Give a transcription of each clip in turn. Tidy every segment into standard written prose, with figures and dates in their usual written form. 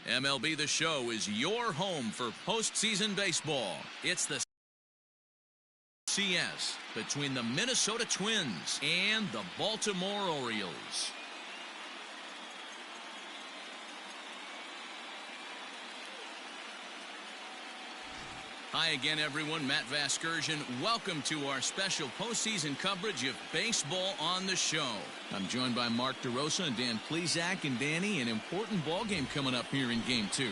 MLB The Show is your home for postseason baseball. It's the CS between the Minnesota Twins and the Baltimore Orioles. Hi again, everyone. Matt Vasgersian. Welcome to our special postseason coverage of Baseball on the Show. I'm joined by Mark DeRosa and Dan Plesac. And Danny, an important ball game coming up here in Game 2.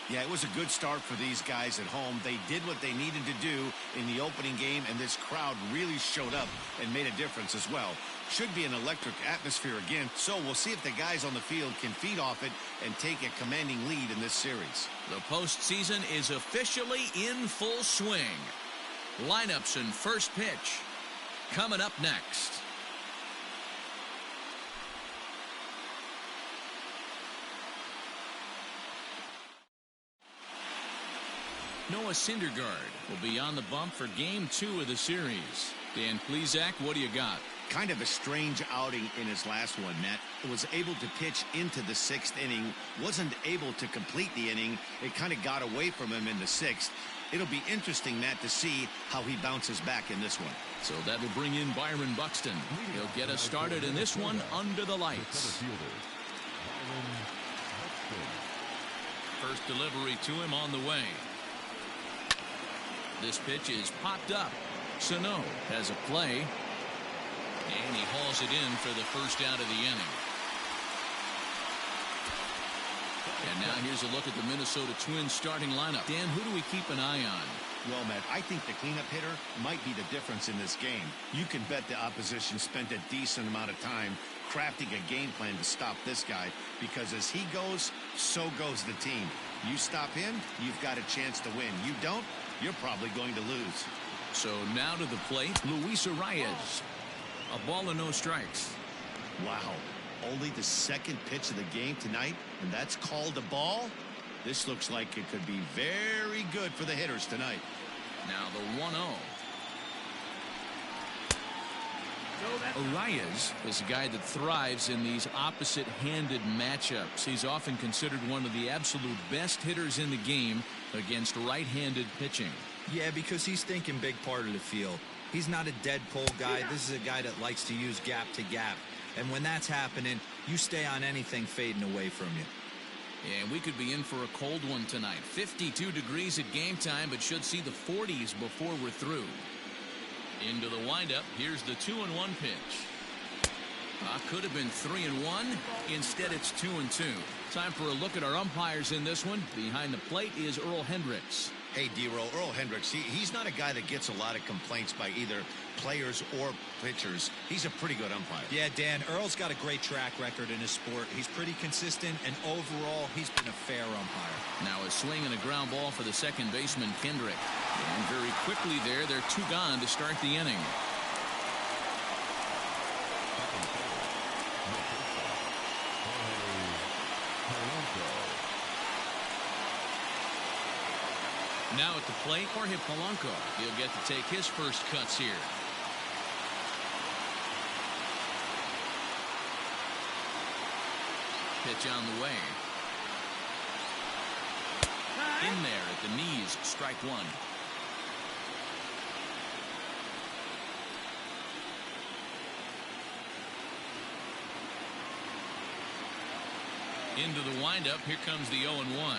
Yeah, it was a good start for these guys at home. They did what they needed to do in the opening game, and this crowd really showed up and made a difference as well. Should be an electric atmosphere again, so we'll see if the guys on the field can feed off it and take a commanding lead in this series. The postseason is officially in full swing. Lineups and first pitch coming up next. Noah Syndergaard will be on the bump for Game 2 of the series. Dan Plesac, what do you got? Kind of a strange outing in his last one, Matt. Was able to pitch into the 6th inning, wasn't able to complete the inning. It kind of got away from him in the 6th. It'll be interesting, Matt, to see how he bounces back in this one. So that will bring in Byron Buxton. He'll get us started in this one under the lights. First delivery to him on the way. This pitch is popped up. Sano has a play. And he hauls it in for the first out of the inning. And now here's a look at the Minnesota Twins starting lineup. Dan, who do we keep an eye on? Well, Matt, I think the cleanup hitter might be the difference in this game. You can bet the opposition spent a decent amount of time crafting a game plan to stop this guy, because as he goes, so goes the team. You stop him, you've got a chance to win. You don't, you're probably going to lose. So now to the plate, Luis Arias. A ball and no strikes. Wow. Only the second pitch of the game tonight, and that's called a ball? This looks like it could be very good for the hitters tonight. Now the 1-0. Arias is a guy that thrives in these opposite-handed matchups. He's often considered one of the absolute best hitters in the game against right-handed pitching. Yeah, because he's thinking big part of the field. He's not a dead pull guy. This is a guy that likes to use gap to gap. And when that's happening, you stay on anything fading away from you. And we could be in for a cold one tonight. 52 degrees at game time, but should see the 40s before we're through. Into the windup. Here's the 2-1 pitch. Could have been 3-1. Instead, it's 2-2. Time for a look at our umpires in this one. Behind the plate is Earl Hendricks. Hey, D-Roll, Earl Hendricks, he's not a guy that gets a lot of complaints by either players or pitchers. He's a pretty good umpire. Yeah, Dan, Earl's got a great track record in his sport. He's pretty consistent, and overall, he's been a fair umpire. Now a swing and a ground ball for the second baseman, Kendrick. And very quickly there, they're 2 gone to start the inning. Now at the plate, Jorge Polanco. He'll get to take his first cuts here. Pitch on the way. In there at the knees, strike 1. Into the windup, here comes the 0-1.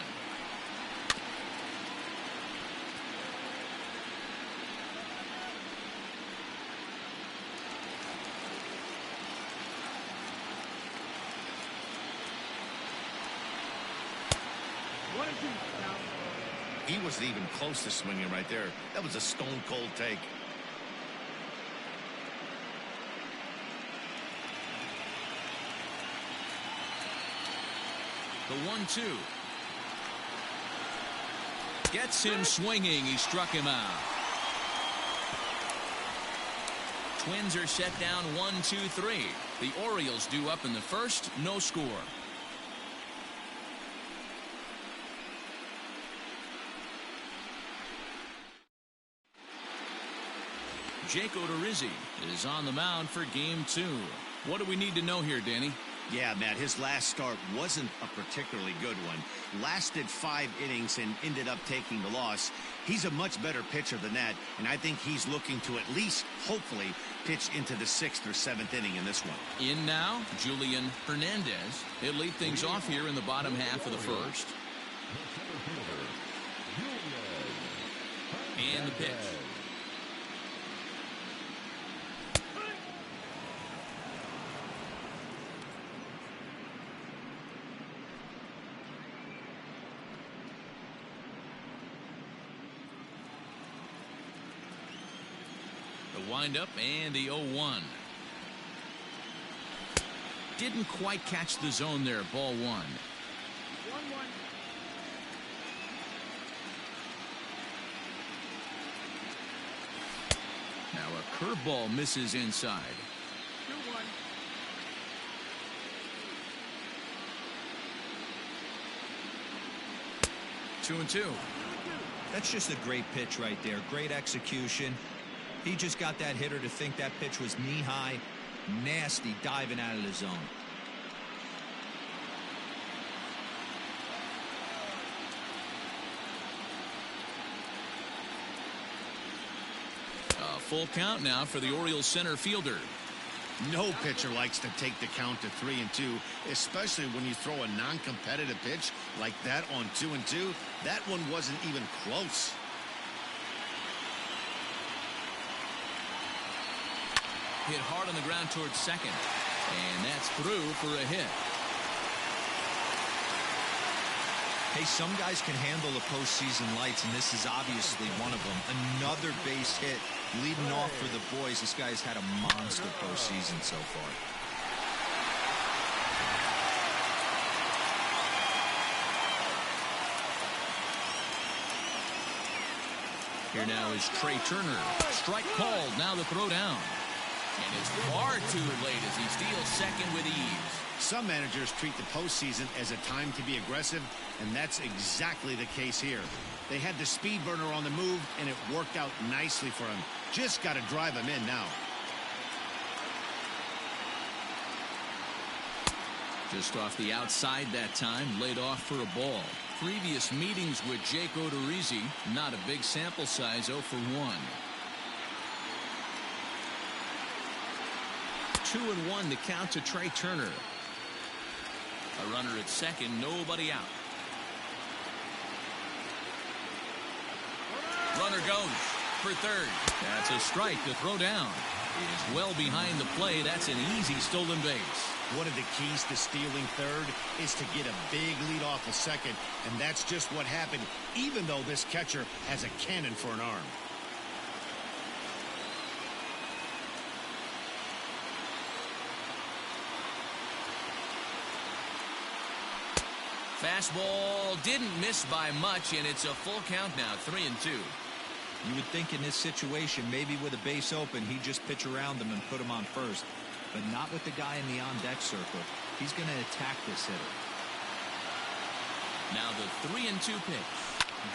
He wasn't even close to swinging right there. That was a stone-cold take. The 1-2. Gets him swinging. He struck him out. Twins are set down 1-2-3. The Orioles due up in the first. No score. Jake Odorizzi is on the mound for Game 2. What do we need to know here, Danny? Yeah, Matt, his last start wasn't a particularly good one. Lasted 5 innings and ended up taking the loss. He's a much better pitcher than that, and I think he's looking to at least, hopefully, pitch into the 6th or 7th inning in this one. In now, Julian Hernandez. He'll lead things off here in the bottom half of the first. And the pitch. The windup and the 0-1. Didn't quite catch the zone there. Ball 1. 1-1. Now a curveball misses inside. 2-1. 2-2. That's just a great pitch right there. Great execution. He just got that hitter to think that pitch was knee-high. Nasty diving out of the zone. A full count now for the Orioles center fielder. No pitcher likes to take the count to 3-2, especially when you throw a non-competitive pitch like that on 2-2. That one wasn't even close. Hit hard on the ground towards second. And that's through for a hit. Hey, some guys can handle the postseason lights, and this is obviously one of them. Another base hit leading off for the boys. This guy's had a monster postseason so far. Here now is Trey Turner. Strike called. Now the throw down. And it's far too late as he steals second with ease. Some managers treat the postseason as a time to be aggressive, and that's exactly the case here. They had the speed burner on the move, and it worked out nicely for him. Just got to drive him in now. Just off the outside that time, laid off for a ball. Previous meetings with Jake Odorizzi, not a big sample size, 0 for 1. 2-1 the count to Trey Turner. A runner at second, nobody out. Runner goes for third. That's a strike to throw down. It is well behind the play. That's an easy stolen base. One of the keys to stealing third is to get a big lead off a second, and that's just what happened, even though this catcher has a cannon for an arm. Fastball didn't miss by much, and it's a full count now, 3-2. You would think in this situation, maybe with a base open, he'd just pitch around him and put him on first. But not with the guy in the on-deck circle. He's going to attack this hitter. Now the 3-2 pitch.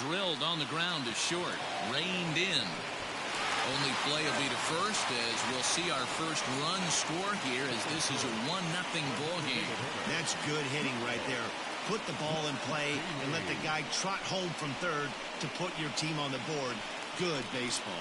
Drilled on the ground to short. Reined in. Only play will be to first as we'll see our first run score here as this is a 1-0 ball game. That's good hitting right there. Put the ball in play and let the guy trot home from third to put your team on the board. Good baseball.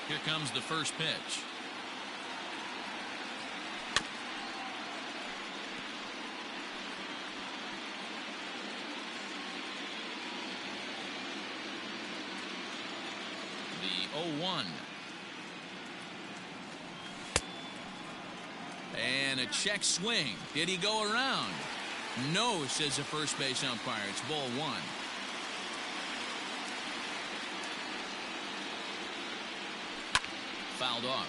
Here comes the first pitch. The 0-1. And a check swing. Did he go around? No, says the first base umpire. It's ball 1. Fouled off.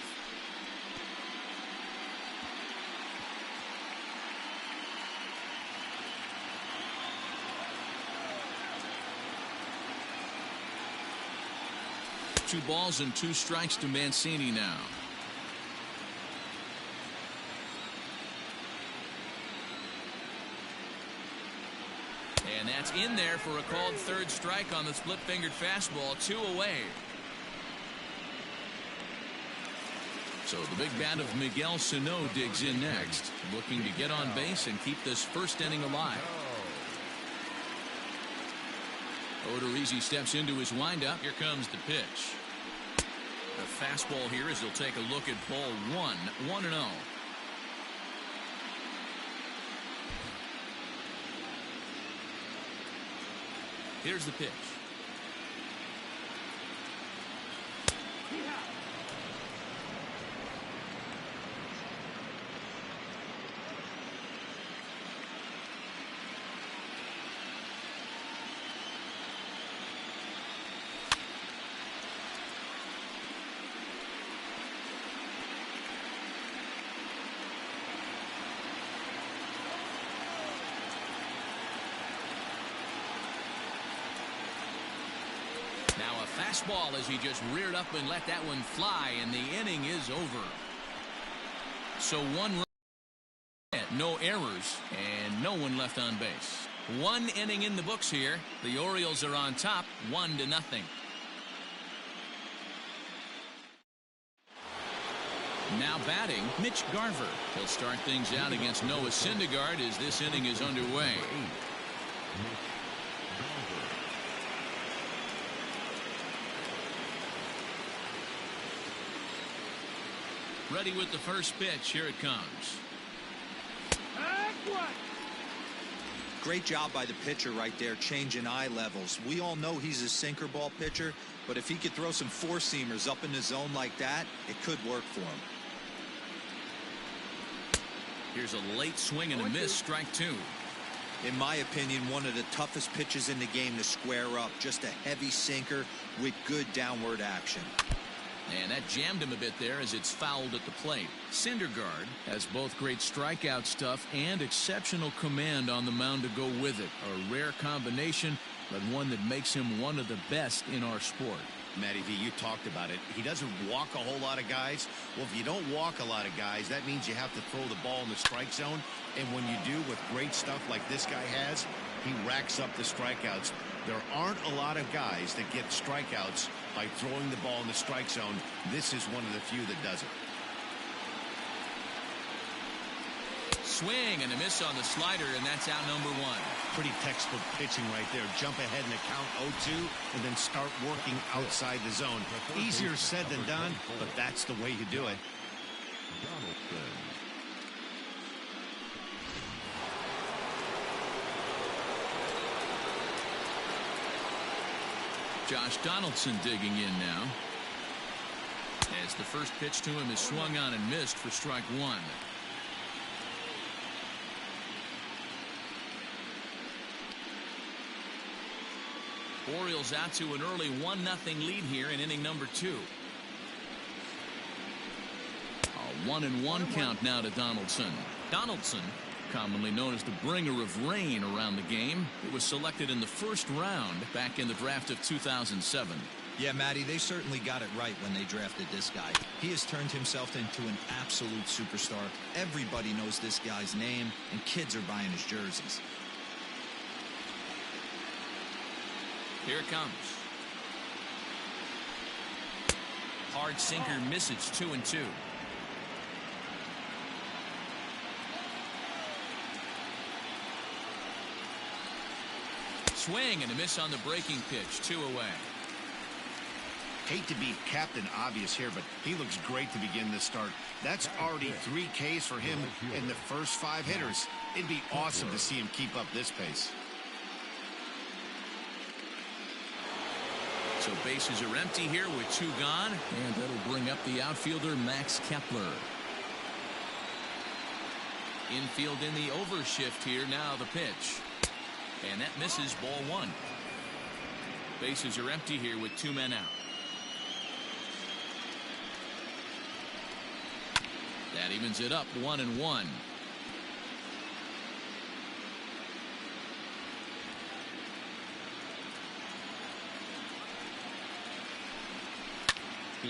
2 balls and 2 strikes to Mancini now. And that's in there for a called 3rd strike on the split-fingered fastball. 2 away. So the big bat of Miguel Sano digs in next, looking to get on base and keep this first inning alive. Odorizzi steps into his windup. Here comes the pitch. The fastball here as he'll take a look at ball 1, 1-0. Here's the pitch. Now a fastball as he just reared up and let that one fly, and the inning is over. So 1 run, no errors, and no one left on base. 1 inning in the books here. The Orioles are on top, 1-0. Now batting, Mitch Garver. He'll start things out against Noah Syndergaard as this inning is underway. Ready with the first pitch. Here it comes. Great job by the pitcher right there, changing eye levels. We all know he's a sinker ball pitcher, but if he could throw some 4-seamers up in the zone like that, it could work for him. Here's a late swing and a miss, strike 2. In my opinion, one of the toughest pitches in the game to square up. Just a heavy sinker with good downward action. And that jammed him a bit there as it's fouled at the plate. Syndergaard has both great strikeout stuff and exceptional command on the mound to go with it. A rare combination, but one that makes him one of the best in our sport. Matty V, you talked about it. He doesn't walk a whole lot of guys. Well, if you don't walk a lot of guys, that means you have to throw the ball in the strike zone. And when you do with great stuff like this guy has, he racks up the strikeouts. There aren't a lot of guys that get strikeouts by throwing the ball in the strike zone. This is one of the few that does it. Swing and a miss on the slider, and that's out number 1. Pretty textbook pitching right there. Jump ahead in the count 0-2 and then start working outside the zone. Easier said than done, but that's the way you do it. Josh Donaldson digging in now, as the first pitch to him is swung on and missed for strike 1. Orioles out to an early 1-0 lead here in inning number 2. A 1-1 count now to Donaldson. Donaldson, commonly known as the bringer of rain around the game. It was selected in the first round back in the draft of 2007. Yeah, Matty, they certainly got it right when they drafted this guy. He has turned himself into an absolute superstar. Everybody knows this guy's name, and kids are buying his jerseys. Here it comes. Hard sinker misses, 2-2. Swing and a miss on the breaking pitch, 2 away. Hate to be Captain Obvious here, but he looks great to begin this start. That's already 3 Ks for him in the first 5 hitters. It'd be awesome to see him keep up this pace. So bases are empty here with 2 gone, and that'll bring up the outfielder Max Kepler. Infield in the overshift here. Now the pitch, and that misses, ball 1. Bases are empty here with 2 men out. That evens it up, 1-1.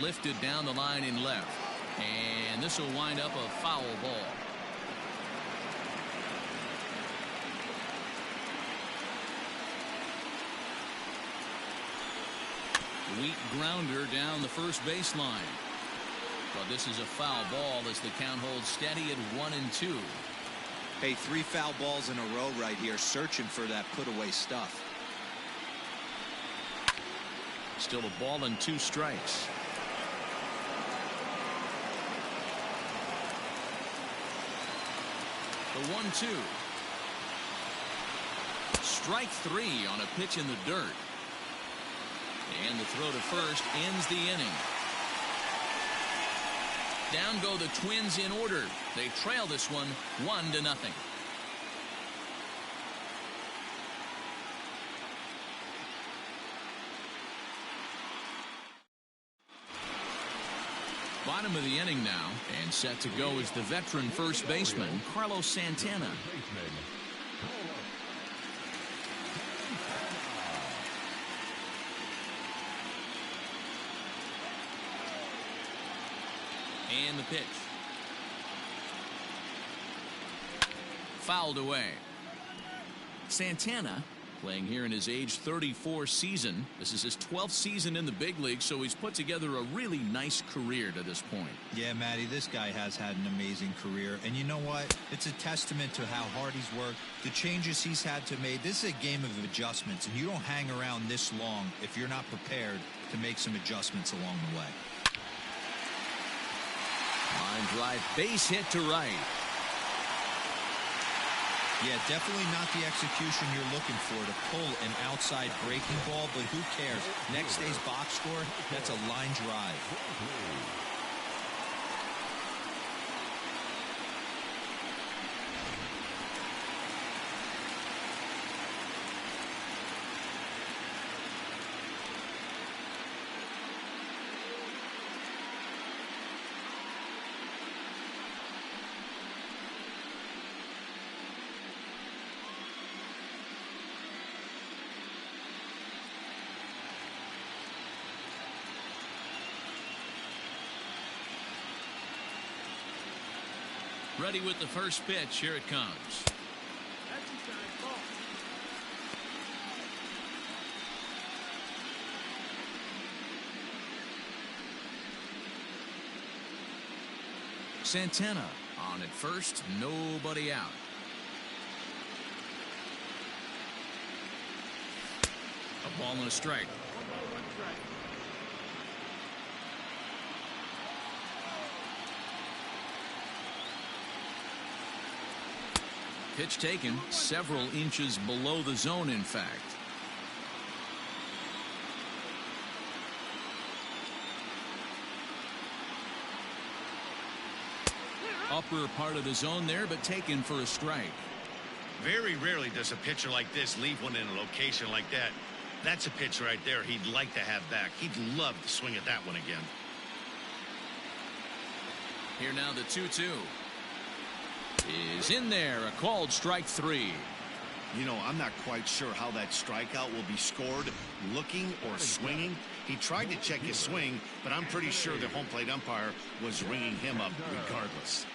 lifted down the line in left. And this will wind up a foul ball. Weak grounder down the first baseline. But this is a foul ball as the count holds steady at 1-2. Hey, 3 foul balls in a row right here, searching for that put-away stuff. Still a ball and 2 strikes. The 1-2. Strike 3 on a pitch in the dirt. And the throw to first ends the inning. Down go the Twins in order. They trail this one 1-0. Bottom of the inning now, and set to go is the veteran first baseman, Carlos Santana. And the pitch. Fouled away. Santana playing here in his age 34 season. This is his 12th season in the big league, so he's put together a really nice career to this point. Yeah, Matty, this guy has had an amazing career. And you know what? It's a testament to how hard he's worked, the changes he's had to make. This is a game of adjustments, and you don't hang around this long if you're not prepared to make some adjustments along the way. Line drive, base hit to right. Yeah, definitely not the execution you're looking for to pull an outside breaking ball, but who cares? Next day's box score, that's a line drive. Ready with the first pitch. Here it comes. Santana on at first, nobody out. A ball and a strike. Pitch taken several inches below the zone, in fact. Upper part of the zone there, but taken for a strike. Very rarely does a pitcher like this leave one in a location like that. That's a pitch right there he'd like to have back. He'd love to swing at that one again. Here now the 2-2. Is in there, a called strike 3. You know, I'm not quite sure how that strikeout will be scored, looking or swinging. He tried to check his swing, but I'm pretty sure the home plate umpire was ringing him up regardless.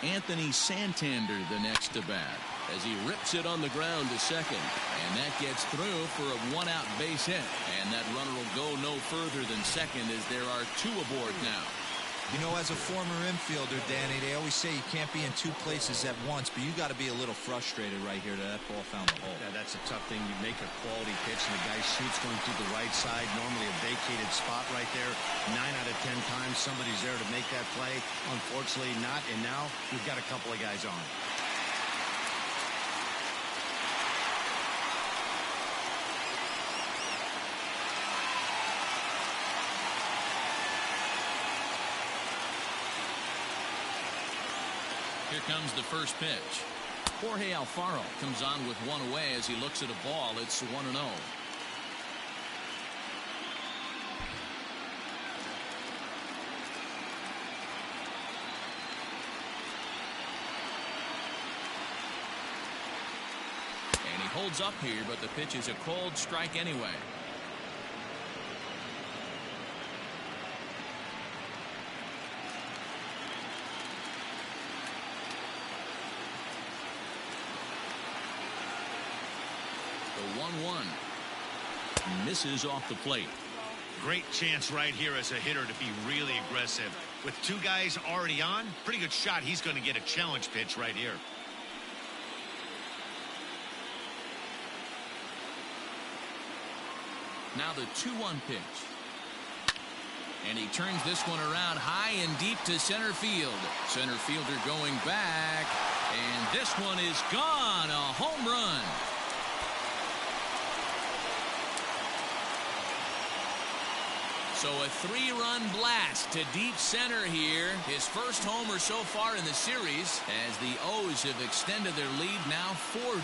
Anthony Santander the next to bat as he rips it on the ground to second, and that gets through for a 1-out base hit, and that runner will go no further than second as there are 2 aboard now. You know, as a former infielder, Danny, they always say you can't be in 2 places at once, but you got to be a little frustrated right here that ball found the hole. Yeah, that's a tough thing. You make a quality pitch and the guy shoots going through the right side, normally a vacated spot right there. 9 out of 10 times somebody's there to make that play. Unfortunately not, and now we've got a couple of guys on. Here comes the first pitch. Jorge Alfaro comes on with one away as he looks at a ball. It's 1-0. holds up here, but the pitch is a cold strike anyway. The 1-1 misses off the plate. Great chance right here as a hitter to be really aggressive. With two guys already on, pretty good shot. He's going to get a challenge pitch right here. Now the 2-1 pitch. And he turns this one around high and deep to center field. Center fielder going back. And this one is gone. A home run. So a 3-run blast to deep center here. His first homer so far in the series as the O's have extended their lead now 4-0.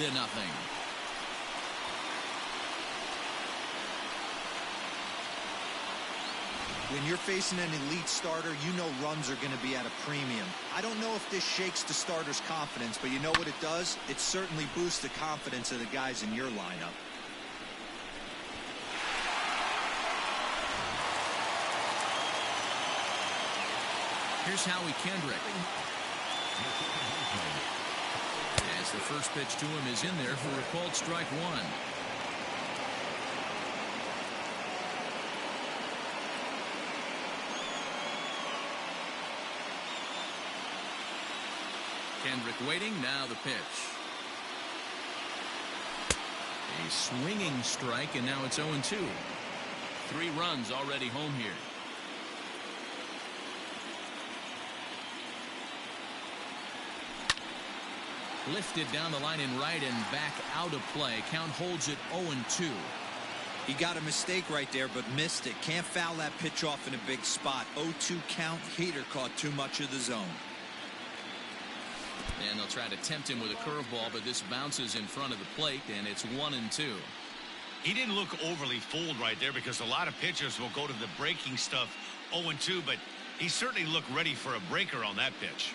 When you're facing an elite starter, you know runs are going to be at a premium. I don't know if this shakes the starter's confidence, but you know what it does? It certainly boosts the confidence of the guys in your lineup. Here's Howie Kendrick. As the first pitch to him is in there for a called strike one. Kendrick waiting, now the pitch. A swinging strike, and now it's 0-2. 3 runs already home here. Lifted down the line in right and back out of play. Count holds it 0-2. He got a mistake right there, but missed it. Can't foul that pitch off in a big spot. 0-2 count. Heater caught too much of the zone. And they'll try to tempt him with a curveball, but this bounces in front of the plate, and it's 1-2. He didn't look overly fooled right there because a lot of pitchers will go to the breaking stuff 0-2, but he certainly looked ready for a breaker on that pitch.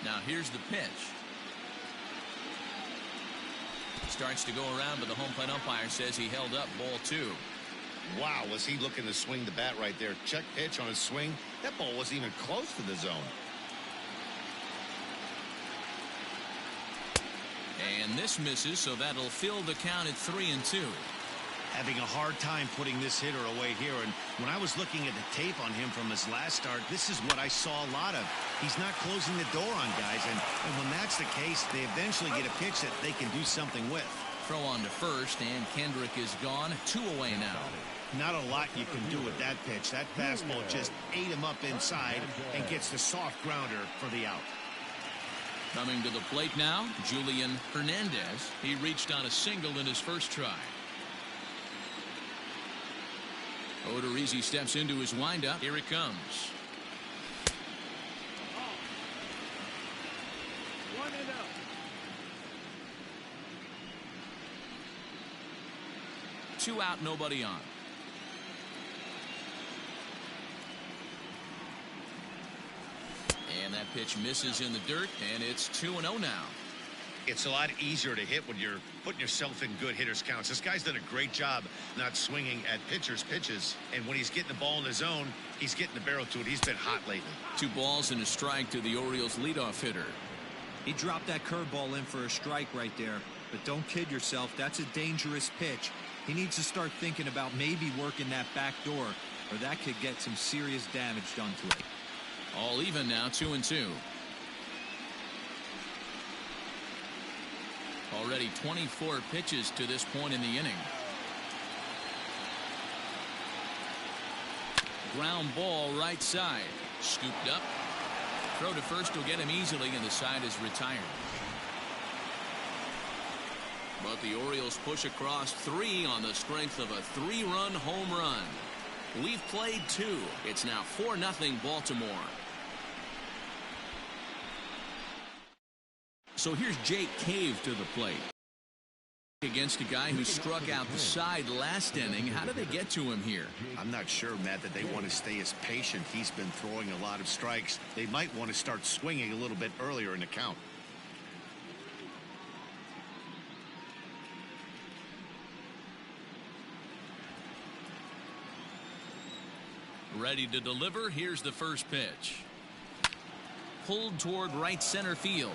Now here's the pitch. Starts to go around, but the home plate umpire says he held up ball 2. Wow, was he looking to swing the bat right there? Check pitch on his swing. That ball wasn't even close to the zone. And this misses, so that'll fill the count at 3-2. Having a hard time putting this hitter away here, and when I was looking at the tape on him from his last start, this is what I saw a lot of. He's not closing the door on guys, and when that's the case, they eventually get a pitch that they can do something with. Throw on to first, and Kendrick is gone. 2 away now. Not a lot you can do with that pitch. That fastball just ate him up inside and gets the soft grounder for the out. Coming to the plate now, Julian Hernandez. He reached on a single in his first try. Odorizzi steps into his windup. Here it comes. 2 out, nobody on. And that pitch misses in the dirt, and it's 2-0 now. It's a lot easier to hit when you're putting yourself in good hitters counts. This guy's done a great job not swinging at pitchers' pitches. And when he's getting the ball in the zone, he's getting the barrel to it. He's been hot lately. 2 balls and a strike to the Orioles leadoff hitter. He dropped that curveball in for a strike right there. But don't kid yourself. That's a dangerous pitch. He needs to start thinking about maybe working that back door, or that could get some serious damage done to it. All even now, 2-2. Already 24 pitches to this point in the inning. Ground ball right side. Scooped up. Throw to first will get him easily, and the side is retired. But the Orioles push across 3 on the strength of a 3-run home run. We've played 2. It's now 4-0 Baltimore. So here's Jake Cave to the plate. Against a guy who struck out the side last inning. How do they get to him here? I'm not sure, Matt, that they want to stay as patient. He's been throwing a lot of strikes. They might want to start swinging a little bit earlier in the count. Ready to deliver. Here's the first pitch. Pulled toward right center field.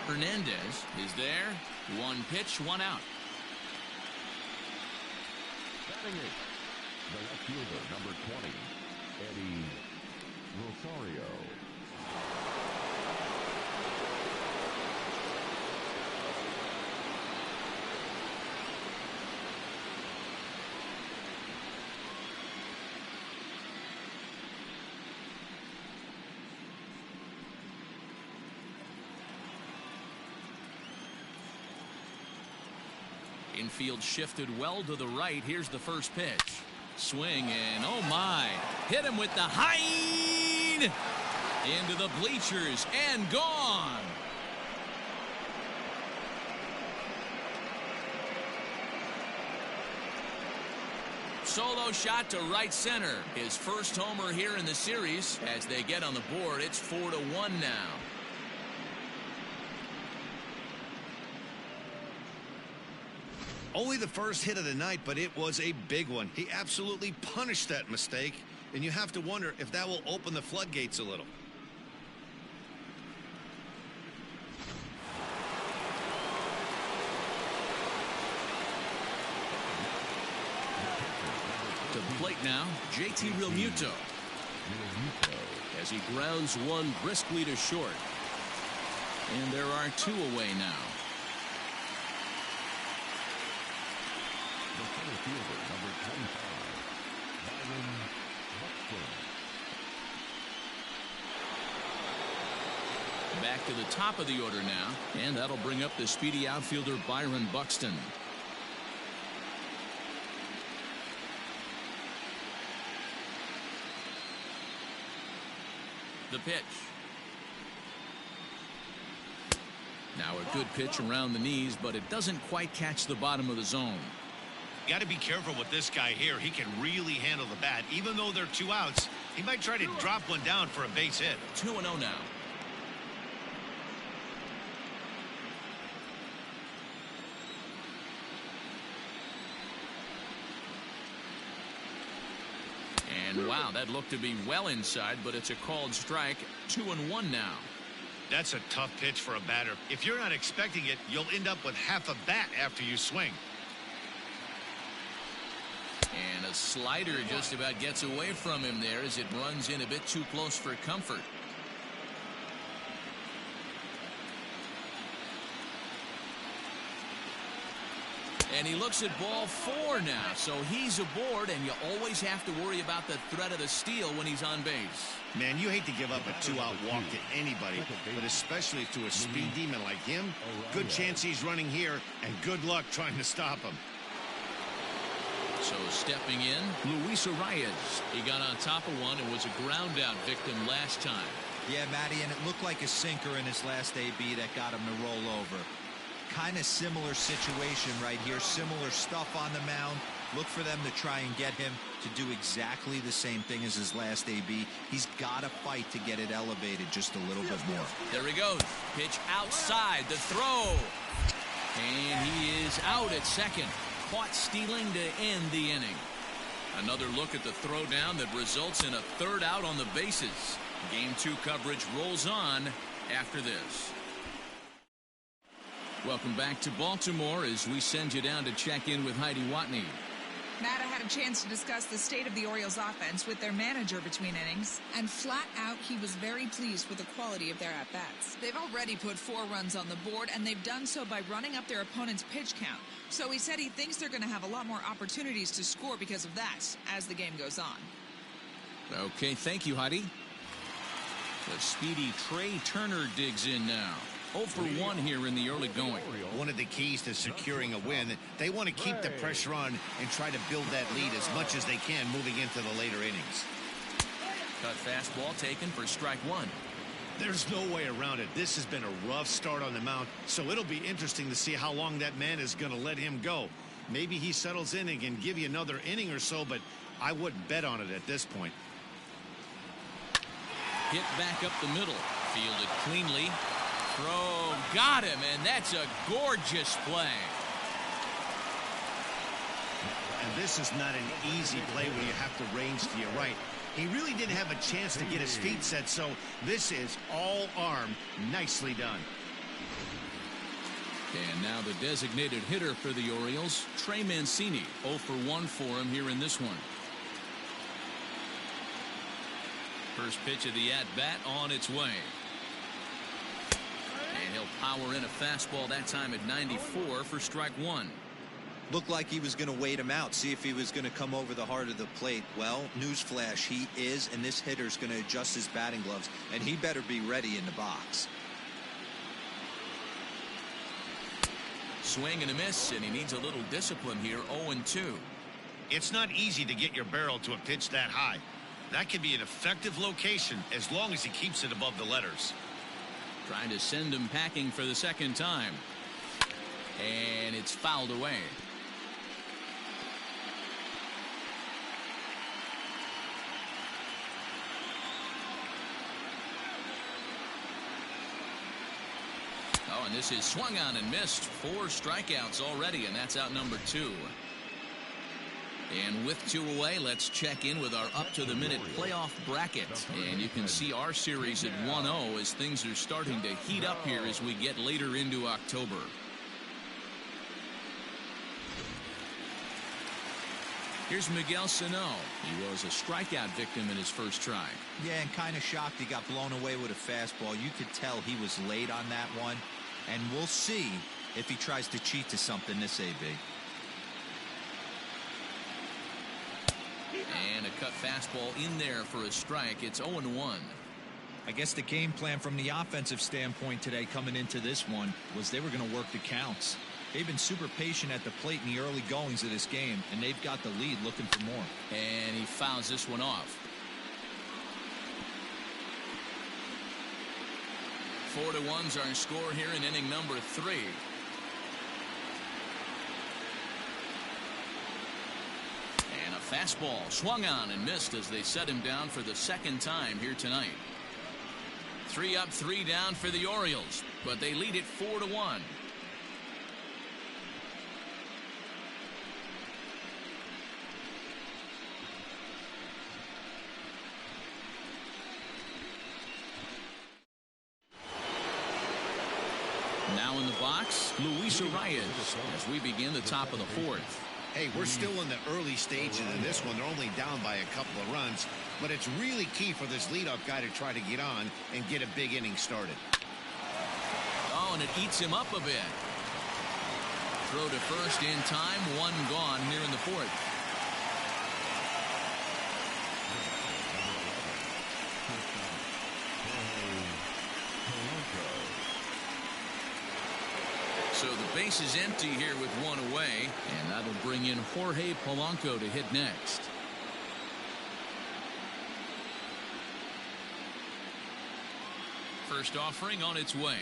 Hernandez is there. One pitch, one out. Batting it, the left fielder, number 20, Eddie Rosario. Infield shifted well to the right. Here's the first pitch. Swing and oh my. Hit him with the high into the bleachers and gone. Solo shot to right center. His first homer here in the series. As they get on the board, it's 4-1 now. Only the first hit of the night, but it was a big one. He absolutely punished that mistake, and you have to wonder if that will open the floodgates a little. To the plate now, JT Realmuto. As he grounds one briskly to short. And there are two away now. The center fielder, number 25, Byron Buxton. Back to the top of the order now, and that'll bring up the speedy outfielder Byron Buxton. The pitch. Now a good pitch around the knees, but it doesn't quite catch the bottom of the zone. You got to be careful with this guy here. He can really handle the bat. Even though they're 2 outs, he might try to drop one down for a base hit. 2-0 now. And wow, that looked to be well inside, but it's a called strike. 2-1 now. That's a tough pitch for a batter. If you're not expecting it, you'll end up with half a bat after you swing. And a slider just about gets away from him there as it runs in a bit too close for comfort. And he looks at ball 4 now, so he's aboard, and you always have to worry about the threat of the steal when he's on base. Man, you hate to give up a 2-out walk to anybody, but especially to a speed demon like him. Good chance he's running here, and good luck trying to stop him. So stepping in, Luis Arias. He got on top of one and was a ground out victim last time. Yeah, Matty, and it looked like a sinker in his last AB that got him to roll over. Kind of similar situation right here. Similar stuff on the mound. Look for them to try and get him to do exactly the same thing as his last AB. He's got to fight to get it elevated just a little bit more. There he goes. Pitch outside. The throw. And he is out at second. Caught stealing to end the inning. Another look at the throwdown that results in a third out on the bases. Game 2 coverage rolls on after this. Welcome back to Baltimore as we send you down to check in with Heidi Watney. Matt, I had a chance to discuss the state of the Orioles offense with their manager between innings, and flat out he was very pleased with the quality of their at-bats. They've already put 4 runs on the board, and they've done so by running up their opponent's pitch count. So he said he thinks they're going to have a lot more opportunities to score because of that as the game goes on. Okay, thank you, Heidi. The speedy Trey Turner digs in now. 0 for 1 here in the early going. One of the keys to securing a win, they want to keep the pressure on and try to build that lead as much as they can moving into the later innings. Cut fastball taken for strike 1. There's no way around it. This has been a rough start on the mound, so it'll be interesting to see how long that man is going to let him go. Maybe he settles in and can give you another inning or so, but I wouldn't bet on it at this point. Hit back up the middle. Fielded cleanly. Throw got him, and that's a gorgeous play. And this is not an easy play where you have to range to your right. He really didn't have a chance to get his feet set, so this is all arm. Nicely done. And now the designated hitter for the Orioles, Trey Mancini. 0 for 1 for him here in this one. First pitch of the at-bat on its way. And he'll power in a fastball that time at 94 for strike one. Looked like he was going to wait him out, see if he was going to come over the heart of the plate. Well, newsflash, he is, and this hitter's going to adjust his batting gloves, and he better be ready in the box. Swing and a miss, and he needs a little discipline here. 0-2. It's not easy to get your barrel to a pitch that high. That can be an effective location as long as he keeps it above the letters. Trying to send him packing for the second time. And it's fouled away. Oh, and this is swung on and missed. 4 strikeouts already, and that's out number 2. And with 2 away, let's check in with our up-to-the-minute playoff bracket. And you can see our series at 1-0 as things are starting to heat up here as we get later into October. Here's Miguel Sano. He was a strikeout victim in his first try. Yeah, and kind of shocked he got blown away with a fastball. You could tell he was late on that one. And we'll see if he tries to cheat to something this AB. And a cut fastball in there for a strike. It's 0-1. I guess the game plan from the offensive standpoint today coming into this one was they were going to work the counts. They've been super patient at the plate in the early goings of this game, and they've got the lead looking for more. And he fouls this one off. 4-1's our score here in inning number 3. And a fastball swung on and missed as they set him down for the second time here tonight. 3 up, 3 down for the Orioles, but they lead it 4-1. Now in the box, Luis Arias as we begin the top of the 4th. Hey, we're still in the early stages of this one. They're only down by a couple of runs, but it's really key for this leadoff guy to try to get on and get a big inning started. Oh, and it eats him up a bit. Throw to first in time, 1 gone here in the 4th. So the base is empty here with 1 away, and that'll bring in Jorge Polanco to hit next. First offering on its way.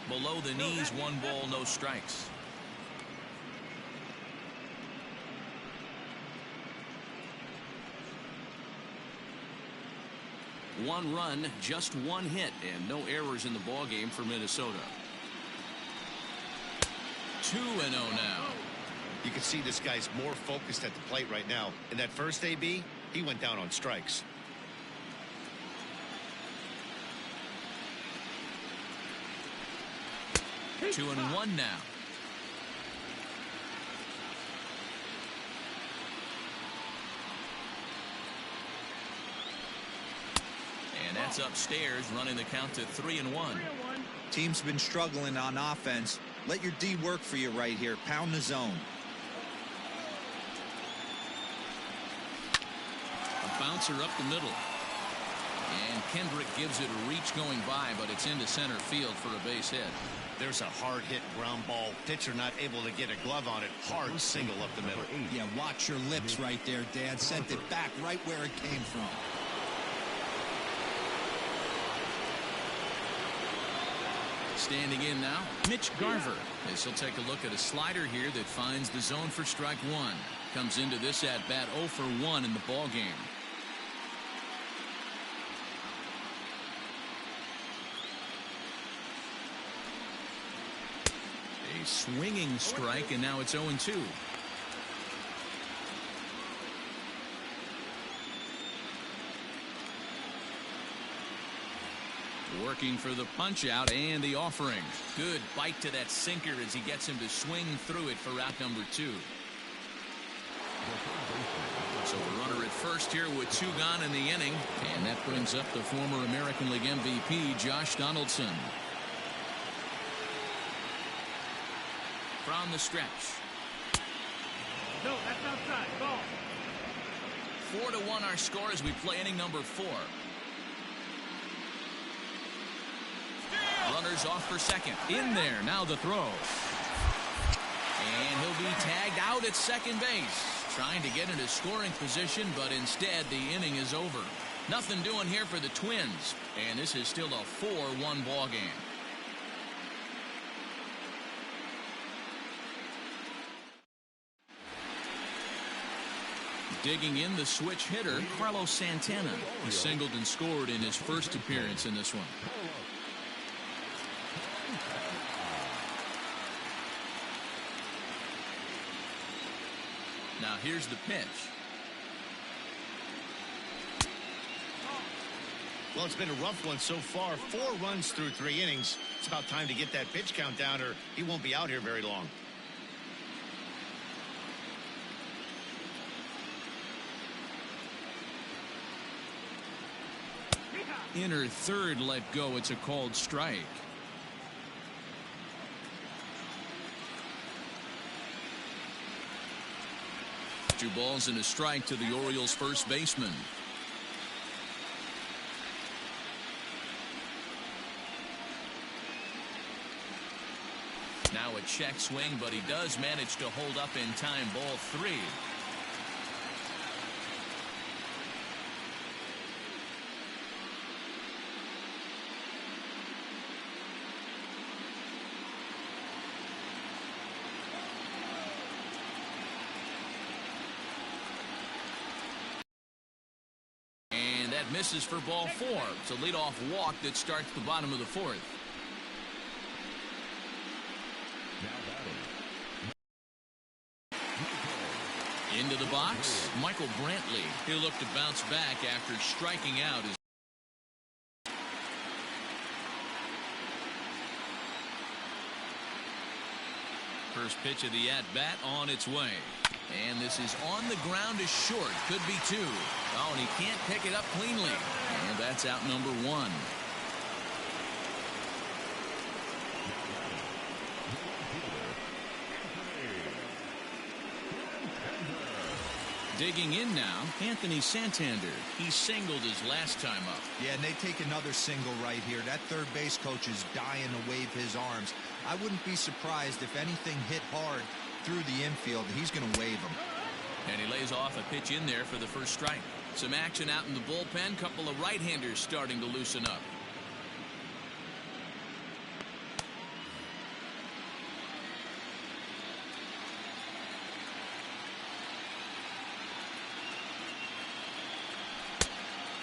Below the knees, 1 ball, no strikes. One run, just 1 hit, and no errors in the ballgame for Minnesota. 2-0 now. You can see this guy's more focused at the plate right now. In that first AB, he went down on strikes. Two and one now. And that's upstairs, running the count to 3-1. Team's been struggling on offense. Let your D work for you right here. Pound the zone. A bouncer up the middle. And Kendrick gives it a reach going by, but it's into center field for a base hit. There's a hard hit ground ball. Pitcher not able to get a glove on it. Hard single up the middle. Yeah, watch your lips right there, Dad. Sent it back right where it came from. Standing in now, Mitch Garver. As he'll take a look at a slider here that finds the zone for strike 1. Comes into this at bat 0 for 1 in the ball game. A swinging strike, and now it's 0-2. Working for the punch out and the offering. Good bite to that sinker as he gets him to swing through it for out number 2. So a runner at first here with 2 gone in the inning, and that brings up the former American League MVP Josh Donaldson. From the stretch. No, that's outside. Ball. 4-1 our score as we play inning number 4. Runners off for second. In there. Now the throw. And he'll be tagged out at second base. Trying to get into scoring position, but instead the inning is over. Nothing doing here for the Twins. And this is still a 4-1 ball game. Digging in the switch hitter, Carlos Santana. He singled and scored in his first appearance in this one. Now here's the pitch. Well, it's been a rough one so far. 4 runs through 3 innings. It's about time to get that pitch count down or he won't be out here very long. Inner third let go. It's a called strike. Two balls and a strike to the Orioles first baseman. Now a check swing, but he does manage to hold up in time. Ball 3. Misses for ball 4. It's a leadoff walk that starts the bottom of the 4th. Into the box, Michael Brantley. He'll look to bounce back after striking out. First pitch of the at-bat on its way. And this is on the ground is short. Could be 2. Oh, and he can't pick it up cleanly. And that's out number 1. Digging in now, Anthony Santander. He singled his last time up. Yeah, and they take another single right here. That third base coach is dying to wave his arms. I wouldn't be surprised if anything hit hard through the infield. He's going to wave him. And he lays off a pitch in there for the first strike. Some action out in the bullpen. Couple of right-handers starting to loosen up.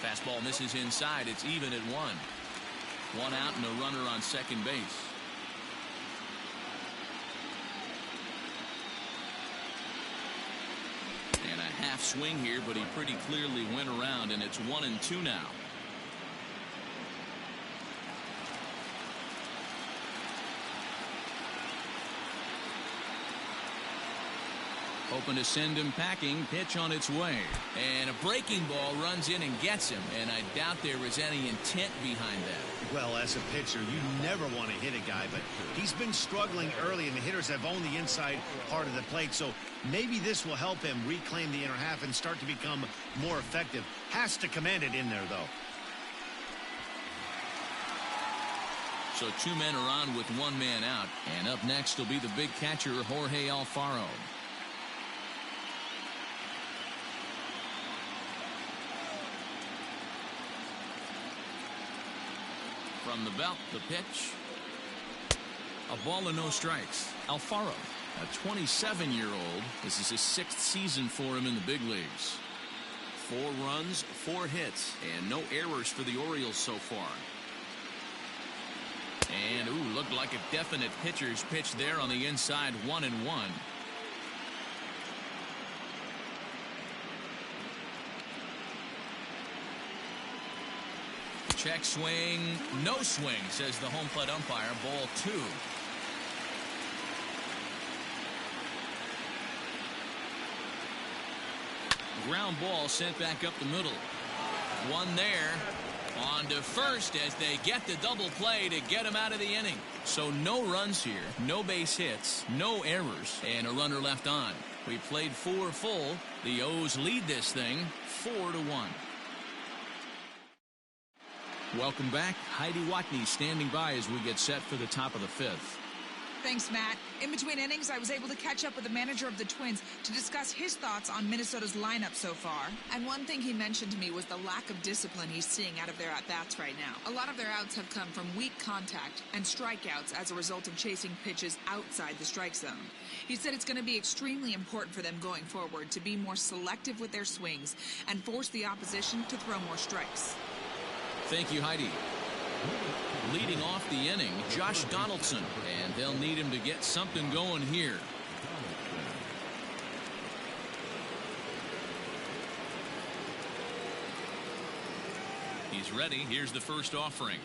Fastball misses inside. It's even at 1. 1 out and a runner on second base. And a half swing here, but he pretty clearly went around, and it's 1-2 now. Hoping to send him packing. Pitch on its way. And a breaking ball runs in and gets him. And I doubt there was any intent behind that. Well, as a pitcher, you never want to hit a guy, but he's been struggling early, and the hitters have owned the inside part of the plate. So maybe this will help him reclaim the inner half and start to become more effective. Has to command it in there, though. So 2 men are on with 1 man out. And up next will be the big catcher, Jorge Alfaro. From the belt, the pitch. A ball and no strikes. Alfaro, a 27-year-old. This is his 6th season for him in the big leagues. 4 runs, 4 hits, and no errors for the Orioles so far. And, ooh, looked like a definite pitcher's pitch there on the inside, 1-1. Check swing, no swing, says the home plate umpire. Ball 2. Ground ball sent back up the middle. One there. On to first as they get the double play to get him out of the inning. So no runs here, no base hits, no errors, and a runner left on. We played 4 full. The O's lead this thing 4-1. Welcome back. Heidi Watney standing by as we get set for the top of the 5th. Thanks, Matt. In between innings, I was able to catch up with the manager of the Twins to discuss his thoughts on Minnesota's lineup so far. And one thing he mentioned to me was the lack of discipline he's seeing out of their at-bats right now. A lot of their outs have come from weak contact and strikeouts as a result of chasing pitches outside the strike zone. He said it's going to be extremely important for them going forward to be more selective with their swings and force the opposition to throw more strikes. Thank you, Heidi. Leading off the inning, Josh Donaldson, and they'll need him to get something going here. He's ready. Here's the first offering.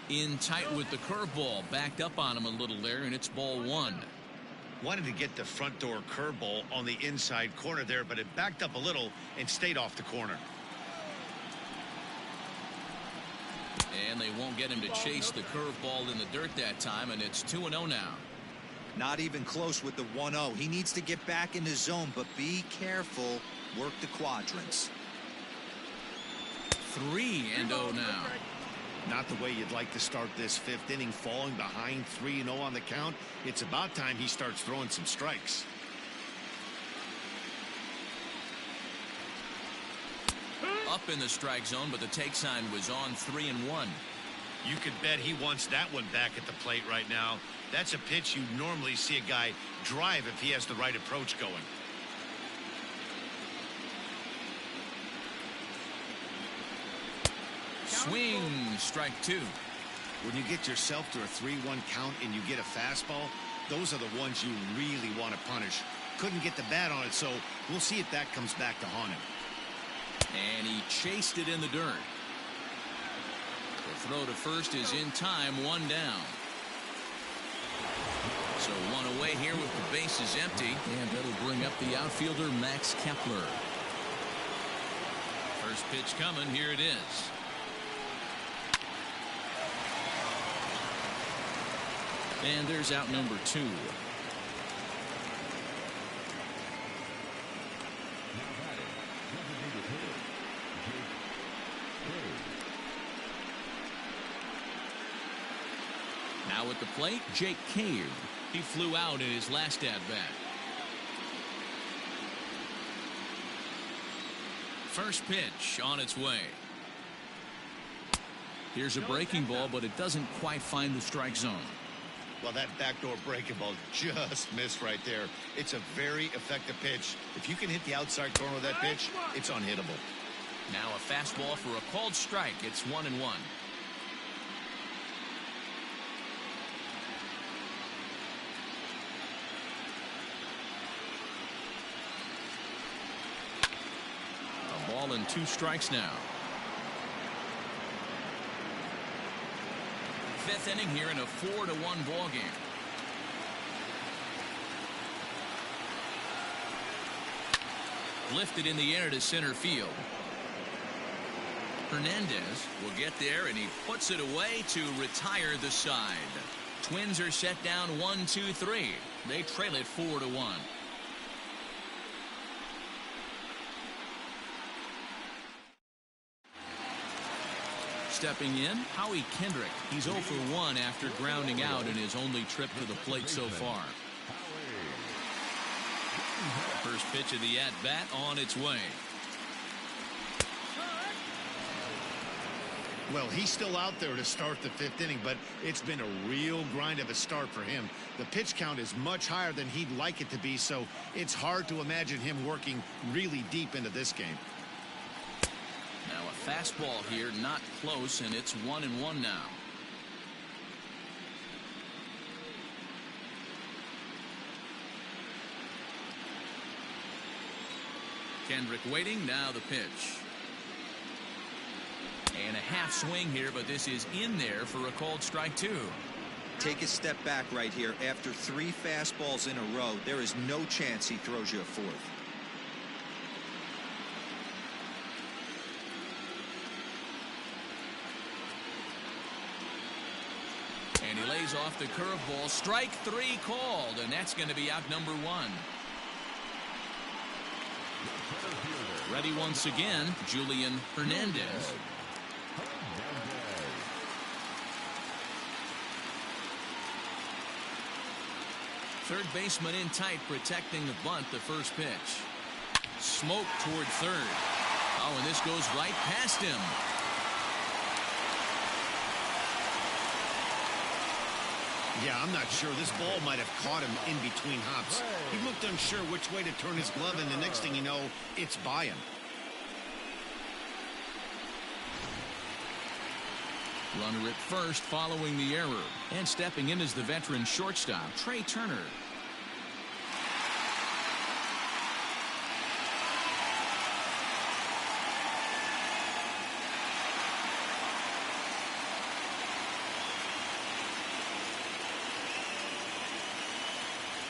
In tight with the curveball, backed up on him a little there, and it's ball 1. Wanted to get the front door curveball on the inside corner there, but it backed up a little and stayed off the corner. And they won't get him to chase the curveball in the dirt that time, and it's 2-0 now. Not even close with the 1-0. He needs to get back in the zone, but be careful. Work the quadrants. 3-0 now. Not the way you'd like to start this 5th inning, falling behind 3-0 on the count. It's about time he starts throwing some strikes. Up in the strike zone, but the take sign was on 3-1. You could bet he wants that one back at the plate right now. That's a pitch you normally see a guy drive if he has the right approach going. Swing, strike 2. When you get yourself to a 3-1 count and you get a fastball, those are the ones you really want to punish. Couldn't get the bat on it, so we'll see if that comes back to haunt him. And he chased it in the dirt. The throw to first is in time, 1 down. So 1 away here with the bases empty, and that'll bring up the outfielder Max Kepler. First pitch coming, here it is. And there's out number 2. Now at the plate, Jake Cave. He flew out in his last at-bat. First pitch on its way. Here's a breaking ball, but it doesn't quite find the strike zone. Well, that backdoor breaking ball just missed right there. It's a very effective pitch. If you can hit the outside corner of that pitch, it's unhittable. Now a fastball for a called strike. It's 1-1. A ball and 2 strikes now. 5th inning here in a 4-1 ball game. Lifted in the air to center field. Hernandez will get there, and he puts it away to retire the side. Twins are set down 1-2-3. They trail it 4-1. Stepping in, Howie Kendrick. He's 0 for 1 after grounding out in his only trip to the plate so far. First pitch of the at-bat on its way. Well, he's still out there to start the 5th inning, but it's been a real grind of a start for him. The pitch count is much higher than he'd like it to be, so it's hard to imagine him working really deep into this game. Now a fastball here, not close, and it's 1-1 now. Kendrick waiting. Now the pitch. And a half swing here, but this is in there for a called strike 2. Take a step back right here. After 3 fastballs in a row, there is no chance he throws you a 4th. And he lays off the curveball. Strike 3 called, and that's going to be out number 1. Ready once again, Julian Hernandez. Third baseman in tight, protecting the bunt, the first pitch. Smoke toward third. Oh, and this goes right past him. Yeah, I'm not sure. This ball might have caught him in between hops. He looked unsure which way to turn his glove, and the next thing you know, it's by him. Runner at first following the error. And stepping in is the veteran shortstop, Trey Turner.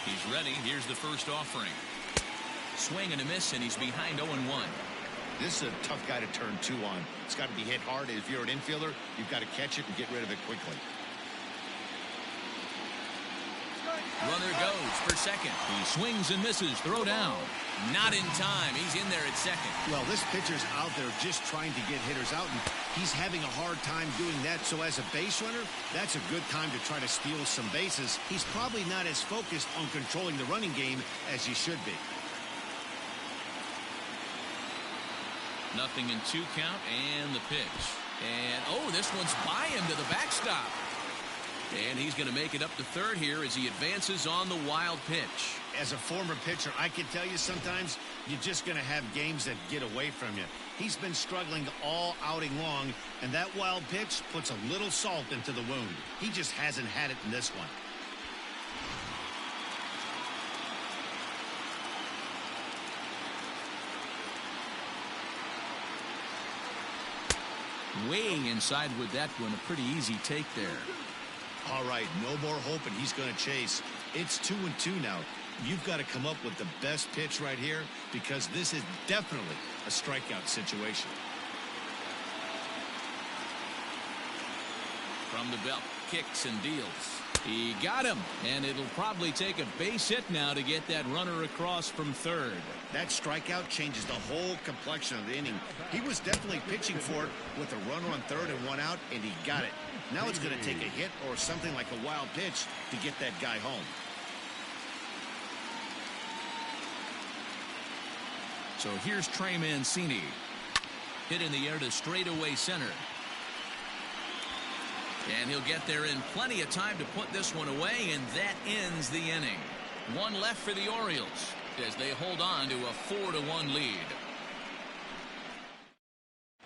He's ready. Here's the first offering. Swing and a miss, and he's behind 0-1. This is a tough guy to turn 2 on. It's got to be hit hard. If you're an infielder, you've got to catch it and get rid of it quickly. Runner goes for second. He swings and misses. Throw down. Not in time. He's in there at second. Well, this pitcher's out there just trying to get hitters out, and he's having a hard time doing that. So as a base runner, that's a good time to try to steal some bases. He's probably not as focused on controlling the running game as he should be. Nothing in 2 count, and the pitch. And, oh, this one's by him to the backstop. And he's going to make it up to third here as he advances on the wild pitch. As a former pitcher, I can tell you sometimes you're just going to have games that get away from you. He's been struggling all outing long, and that wild pitch puts a little salt into the wound. He just hasn't had it in this one. Way inside with that one. A pretty easy take there. All right, no more hope, and he's going to chase. It's 2-2 now. You've got to come up with the best pitch right here because this is definitely a strikeout situation. From the belt, kicks and deals. He got him, and it'll probably take a base hit now to get that runner across from third. That strikeout changes the whole complexion of the inning. He was definitely pitching for it with a runner on third and 1 out, and he got it. Now it's going to take a hit or something like a wild pitch to get that guy home. So here's Trey Mancini. Hit in the air to straightaway center. And he'll get there in plenty of time to put this one away, and that ends the inning. 1 left for the Orioles as they hold on to a 4-1 lead.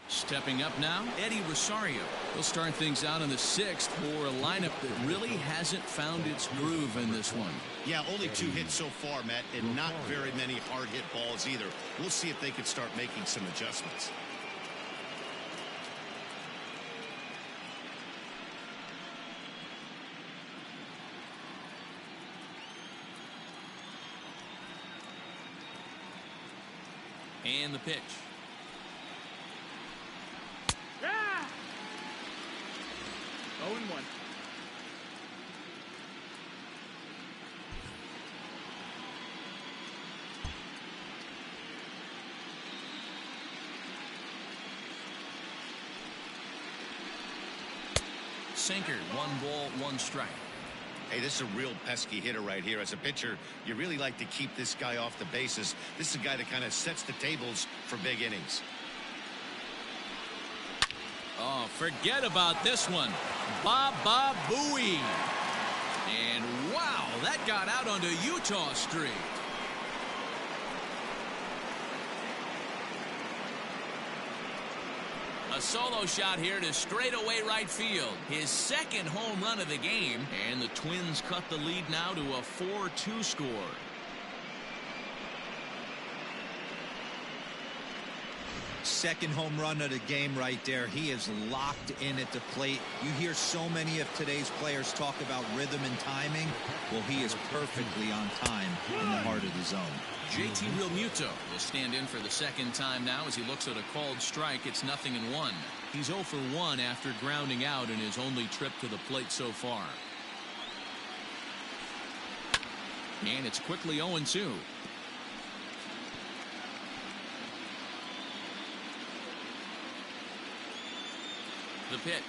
Stepping up now, Eddie Rosario. He'll start things out in the 6th for a lineup that really hasn't found its groove in this one. Yeah, only 2 hits so far, Matt, and not very many hard hit balls either. We'll see if they can start making some adjustments. And the pitch. Yeah! 0-1. Sinker, 1 ball, 1 strike. Hey, this is a real pesky hitter right here. As a pitcher, you really like to keep this guy off the bases. This is a guy that kind of sets the tables for big innings. Oh, forget about this one. Baba Booey. And wow, that got out onto Utah Street. A solo shot here to straightaway right field. His 2nd home run of the game. And the Twins cut the lead now to a 4-2 score. Second home run of the game right there. He is locked in at the plate. You hear so many of today's players talk about rhythm and timing. Well, he is perfectly on time in the heart of the zone. JT Realmuto will stand in for the second time now as he looks at a called strike. It's 0-1. He's 0 for 1 after grounding out in his only trip to the plate so far. And it's quickly 0-2. The pitch.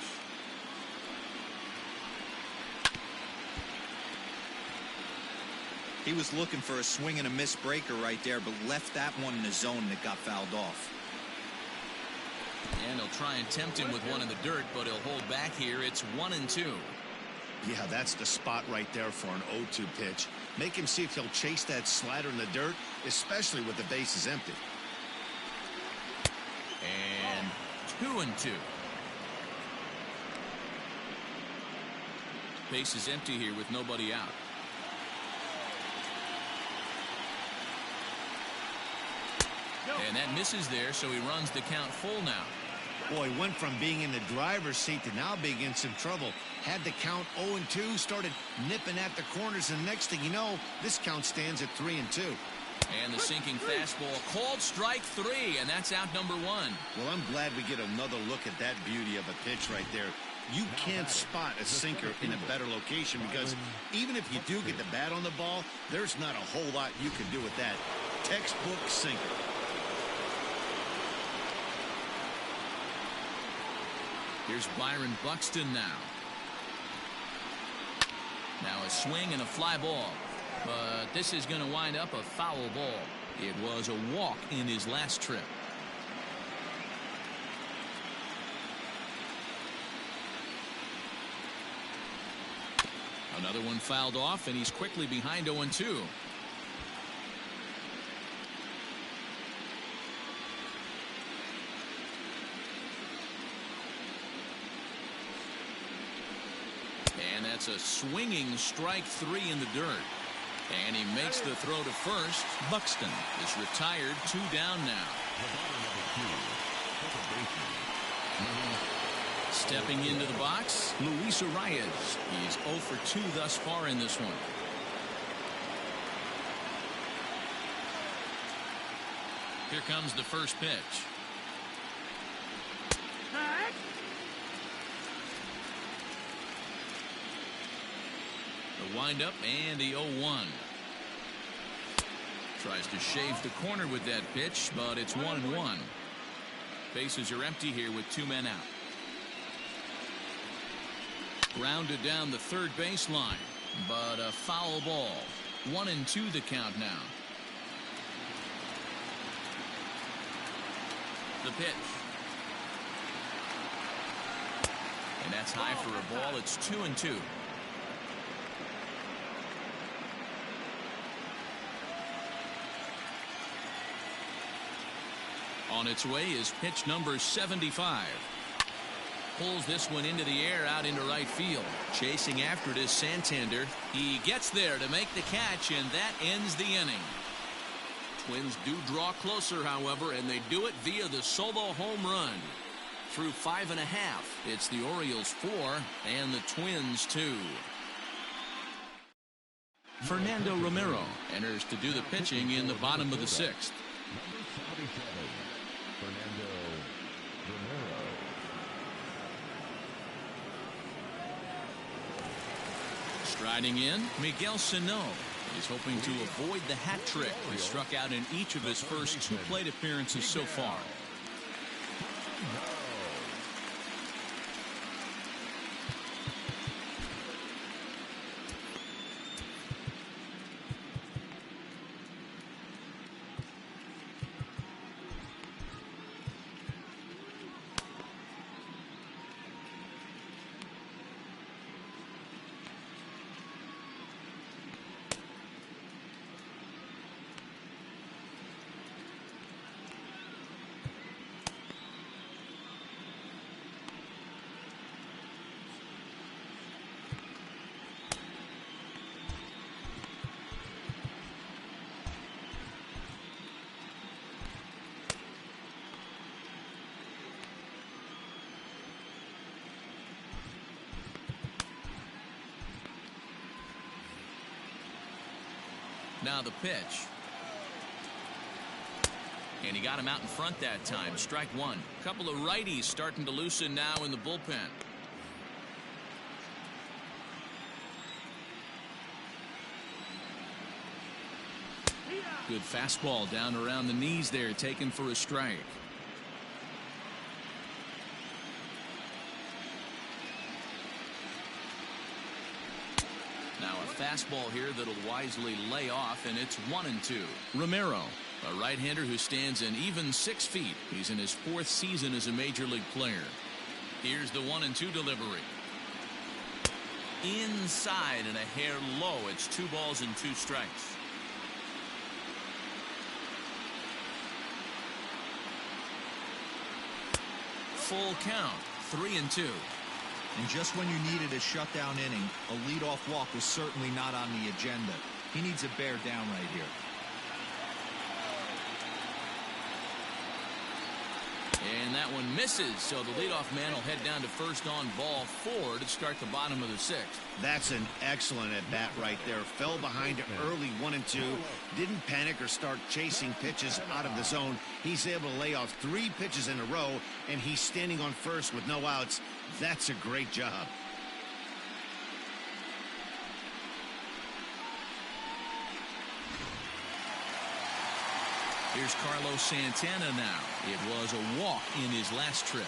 He was looking for a swing and a miss breaker right there, but left that one in the zone that got fouled off. And he'll try and tempt him with one in the dirt, but he'll hold back here. It's 1-2. Yeah, that's the spot right there for an 0-2 pitch. Make him see if he'll chase that slider in the dirt, especially with the bases empty. And 2-2. Base is empty here with nobody out. And that misses there, so he runs the count full now. Boy, went from being in the driver's seat to now being in some trouble. Had the count 0-2, started nipping at the corners, and next thing you know, this count stands at 3-2. And the sinking fastball, called strike 3, and that's out number 1. Well, I'm glad we get another look at that beauty of a pitch right there. You can't spot a sinker in a better location because even if you do get the bat on the ball, there's not a whole lot you can do with that. Textbook sinker. Here's Byron Buxton now. Now a swing and a fly ball. But this is going to wind up a foul ball. It was a walk in his last trip. Another one fouled off, and he's quickly behind 0-2. And that's a swinging strike 3 in the dirt. And he makes the throw to first. Buxton is retired, 2 down now. Stepping into the box, Luis Arias. He's 0 for 2 thus far in this one. Here comes the first pitch. The windup and the 0-1. Tries to shave the corner with that pitch, but it's 1-1. Bases are empty here with 2 men out. Grounded down the third baseline, but a foul ball. 1-2 the count now. The pitch. And that's high for a ball. It's 2-2. On its way is pitch number 75. Pulls this one into the air out into right field. Chasing after it is Santander. He gets there to make the catch, and that ends the inning. Twins do draw closer, however, and they do it via the solo home run. Through 5 1/2, it's the Orioles 4 and the Twins 2. Fernando Romero enters to do the pitching in the bottom of the 6th. Fernando Romero. Striding in, Miguel Sano. He's hoping to avoid the hat trick. He struck out in each of his first 2 plate appearances so far. Now the pitch. And he got him out in front that time. Strike one. Couple of righties starting to loosen now in the bullpen. Good fastball down around the knees there, taken for a strike. Now a fastball here that'll wisely lay off, and it's 1-2. Romero, a right-hander who stands an even 6 feet. He's in his 4th season as a major league player. Here's the 1-2 delivery. Inside and a hair low. It's 2 balls and 2 strikes. Full count, 3-2. And just when you needed a shutdown inning, a leadoff walk was certainly not on the agenda. He needs to bear down right here. And that one misses, so the leadoff man will head down to first on ball 4 to start the bottom of the 6th. That's an excellent at-bat right there. Fell behind early 1-2. Didn't panic or start chasing pitches out of the zone. He's able to lay off 3 pitches in a row, and he's standing on first with no outs. That's a great job. Here's Carlos Santana now. It was a walk in his last trip.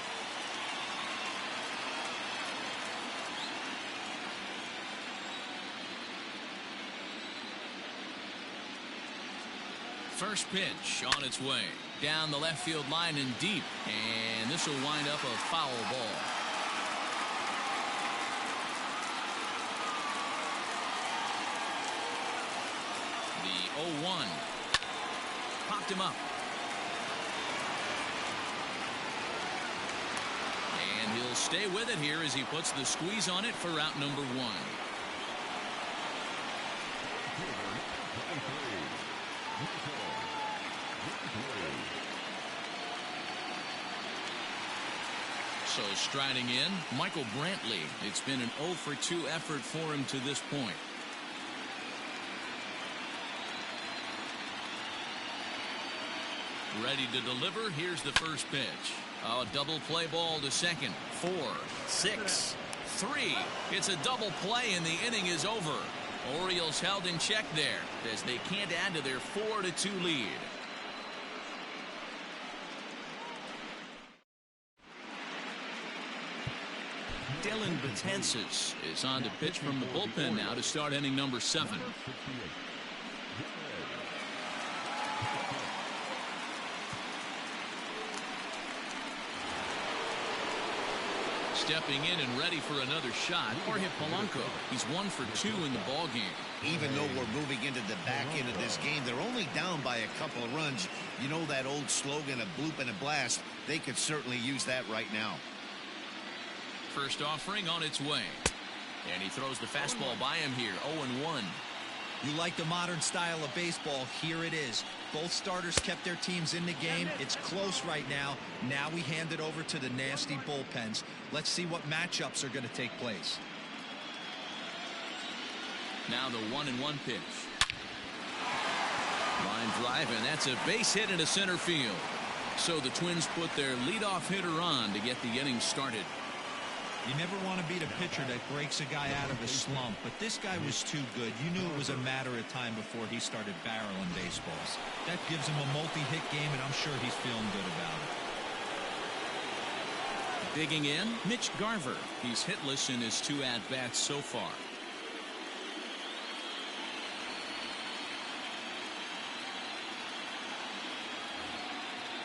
First pitch on its way. Down the left field line and deep. And this will wind up a foul ball. The 0-1. Popped him up. And he'll stay with it here as he puts the squeeze on it for out number 1. So striding in, Michael Brantley. It's been an 0 for 2 effort for him to this point. Ready to deliver. Here's the first pitch. Oh, double play ball to second. 4, 6, 3. It's a double play and the inning is over. Orioles held in check there as they can't add to their 4-2 lead. Dylan Betances is on to pitch from the bullpen now to start inning number 7. Stepping in and ready for another shot, Jorge Polanco. He's 1 for 2 in the ball game. Even though we're moving into the back end of this game, they're only down by a couple of runs. You know that old slogan, a bloop and a blast? They could certainly use that right now. First offering on its way. And he throws the fastball by him here. 0-1. You like the modern style of baseball, here it is. Both starters kept their teams in the game. It's close right now. Now we hand it over to the nasty bullpens. Let's see what matchups are going to take place. Now the 1-1 pitch. Line drive, and that's a base hit into center field. So the Twins put their leadoff hitter on to get the inning started. You never want to beat a pitcher that breaks a guy out of a slump, but this guy was too good. You knew it was a matter of time before he started barreling baseballs. That gives him a multi-hit game, and I'm sure he's feeling good about it. Digging in, Mitch Garver. He's hitless in his 2 at-bats so far.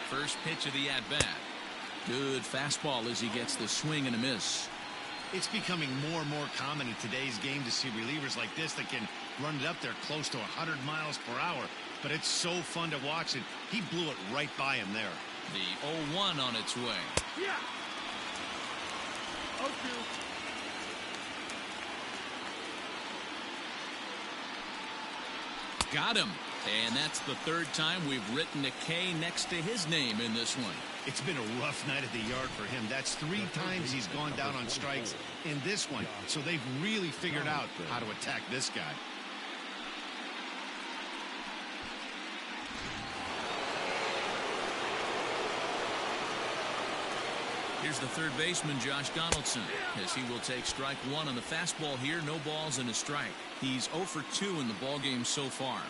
First pitch of the at-bat. Good fastball as he gets the swing and a miss. It's becoming more and more common in today's game to see relievers like this that can run it up there close to 100 miles per hour. But it's so fun to watch it. He blew it right by him there. The 0-1 on its way. Yeah. Got him. And that's the 3rd time we've written a K next to his name in this one. It's been a rough night at the yard for him. That's 3 times he's gone down on strikes in this one. So they've really figured out how to attack this guy. Here's the third baseman, Josh Donaldson, as he will take strike one on the fastball here. No balls and a strike. He's 0 for 2 in the ballgame so far.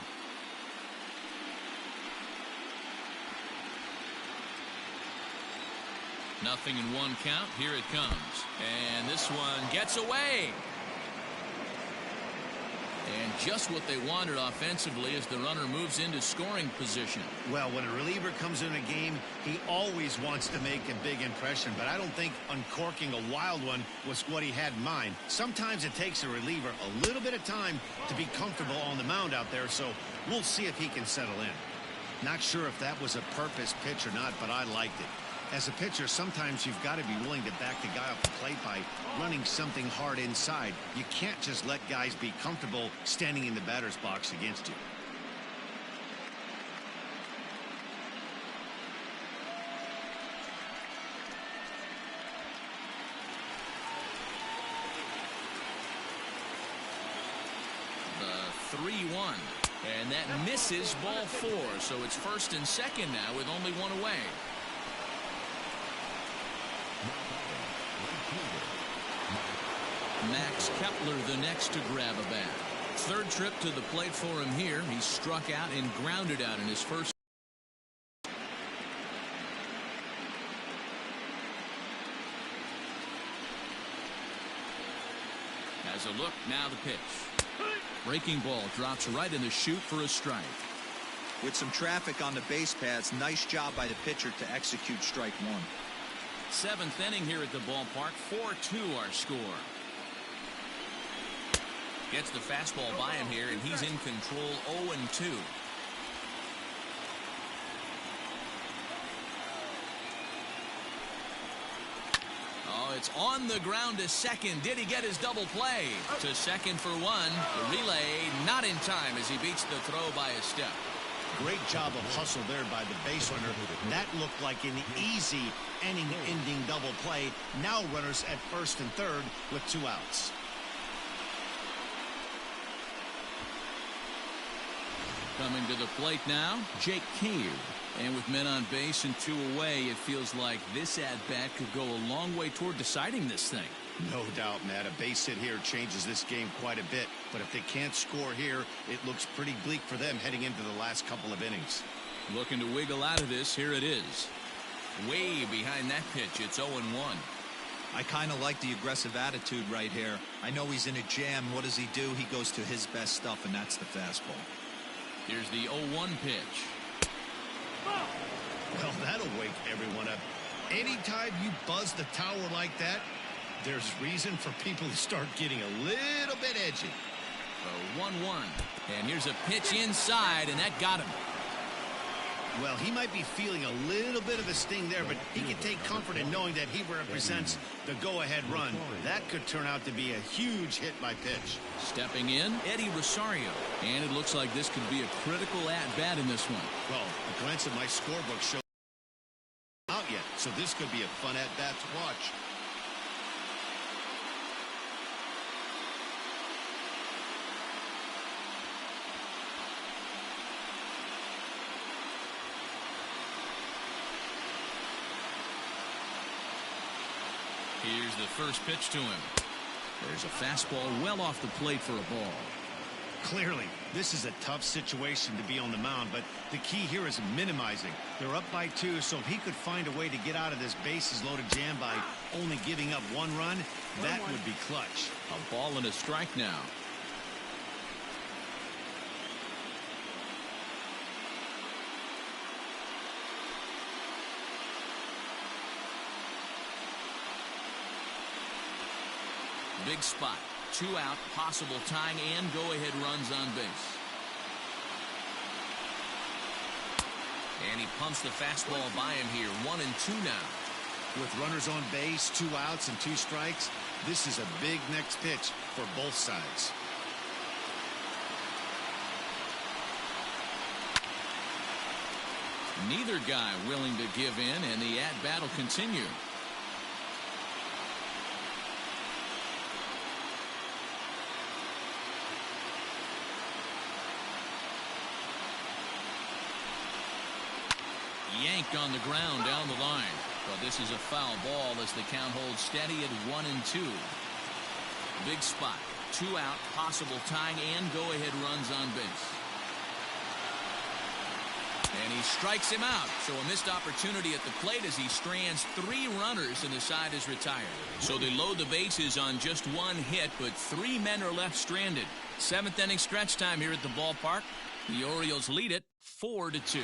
Nothing in one count. Here it comes. And this one gets away. And just what they wanted offensively as the runner moves into scoring position. Well, when a reliever comes in a game, he always wants to make a big impression, but I don't think uncorking a wild one was what he had in mind. Sometimes it takes a reliever a little bit of time to be comfortable on the mound out there, so we'll see if he can settle in. Not sure if that was a purpose pitch or not, but I liked it. As a pitcher, sometimes you've got to be willing to back the guy off the plate by running something hard inside. You can't just let guys be comfortable standing in the batter's box against you. The 3-1. And that misses ball 4. So it's first and second now with only one away. Max Kepler the next to grab a bat. Third trip to the plate for him here. He struck out and grounded out in his first. Has a look, now the pitch. Breaking ball drops right in the chute for a strike. With some traffic on the base paths, nice job by the pitcher to execute strike one. Seventh inning here at the ballpark. 4-2 our score. Gets the fastball by him here, and he's in control. 0-2. Oh, it's on the ground to second. Did he get his double play? To second for one. The relay not in time as he beats the throw by a step. Great job of hustle there by the base runner. That looked like an easy inning-ending double play. Now runners at first and third with 2 outs. Coming to the plate now, Jake Cave. And with men on base and 2 away, it feels like this at-bat could go a long way toward deciding this thing. No doubt, Matt. A base hit here changes this game quite a bit. But if they can't score here, it looks pretty bleak for them heading into the last couple of innings. Looking to wiggle out of this. Here it is. Way behind that pitch. It's 0-1. I kind of like the aggressive attitude right here. I know he's in a jam. What does he do? He goes to his best stuff, and that's the fastball. Here's the 0-1 pitch. Well, that'll wake everyone up. Anytime you buzz the tower like that, there's reason for people to start getting a little bit edgy. 1-1. And here's a pitch inside, and that got him. Well, he might be feeling a little bit of a sting there, but he can take comfort in knowing that he represents the go-ahead run. That could turn out to be a huge hit by pitch. Stepping in, Eddie Rosario. And it looks like this could be a critical at-bat in this one. Well, a glance at my scorebook shows out yet, so this could be a fun at-bat to watch. Here's the first pitch to him. There's a fastball well off the plate for a ball. Clearly, this is a tough situation to be on the mound, but the key here is minimizing. They're up by 2, so if he could find a way to get out of this bases-loaded jam by only giving up 1 run, that would be clutch. A ball and a strike now. Big spot. 2 out, possible tying and go-ahead runs on base. And he pumps the fastball by him here. 1-2 now. With runners on base, 2 outs and 2 strikes, this is a big next pitch for both sides. Neither guy willing to give in, and the at-bat will continue. Yanked on the ground down the line. But this is a foul ball as the count holds steady at 1-2. Big spot. 2 out, possible tying and go-ahead runs on base. And he strikes him out. So a missed opportunity at the plate as he strands 3 runners and the side is retired. So they load the bases on just 1 hit, but 3 men are left stranded. 7th inning stretch time here at the ballpark. The Orioles lead it 4-2.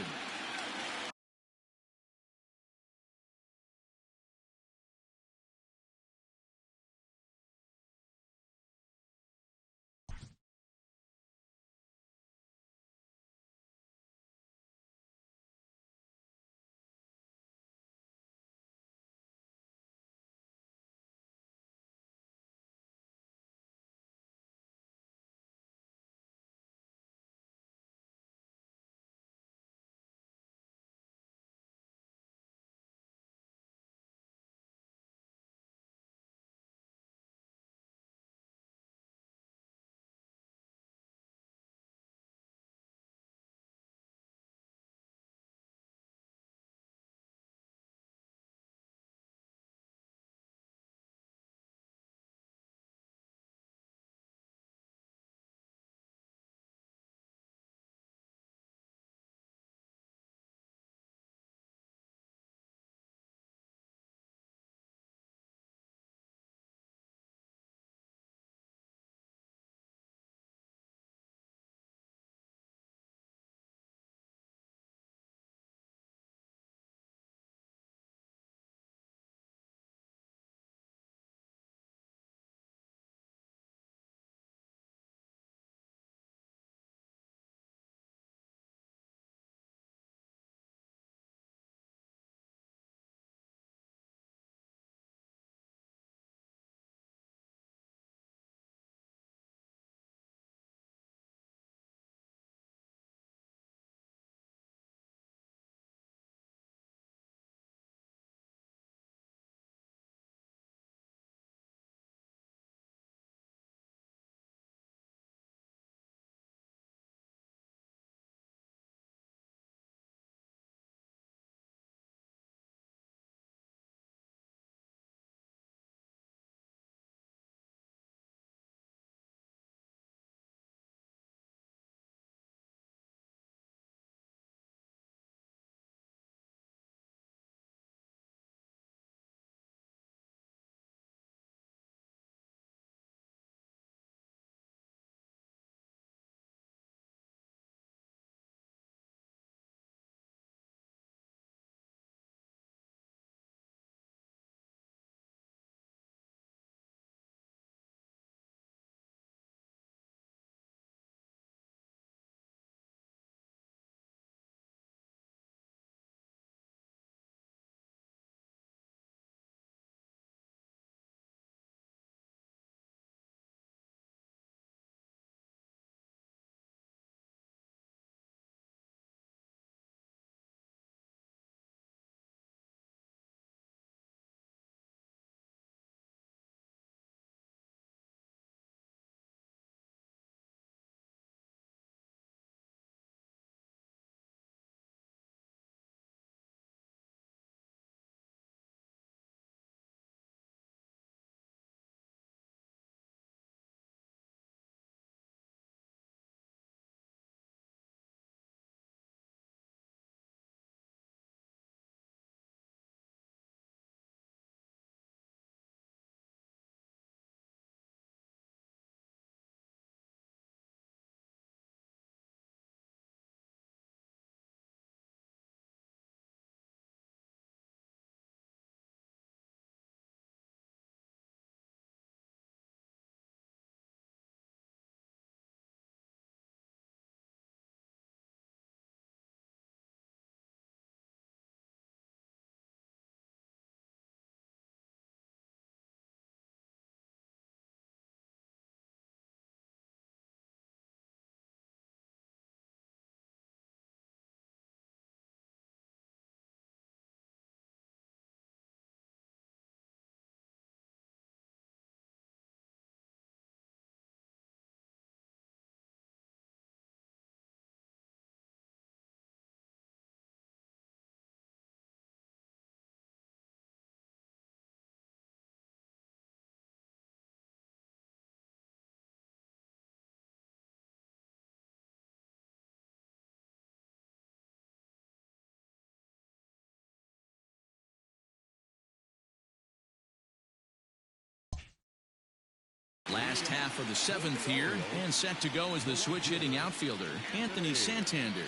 Last half of the 7th here, and set to go as the switch-hitting outfielder, Anthony Santander.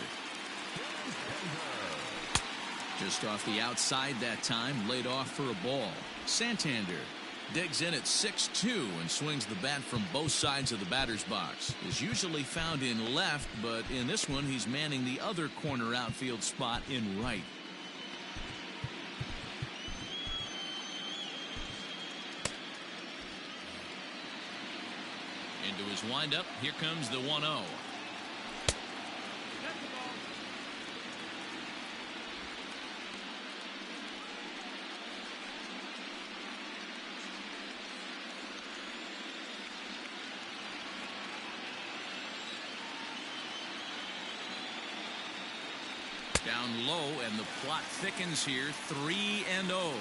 Just off the outside that time, laid off for a ball. Santander digs in at 6-2 and swings the bat from both sides of the batter's box. Is usually found in left, but in this one, he's manning the other corner outfield spot in right. Into his windup, here comes the 1-0. Down low, and the plot thickens here. 3-0.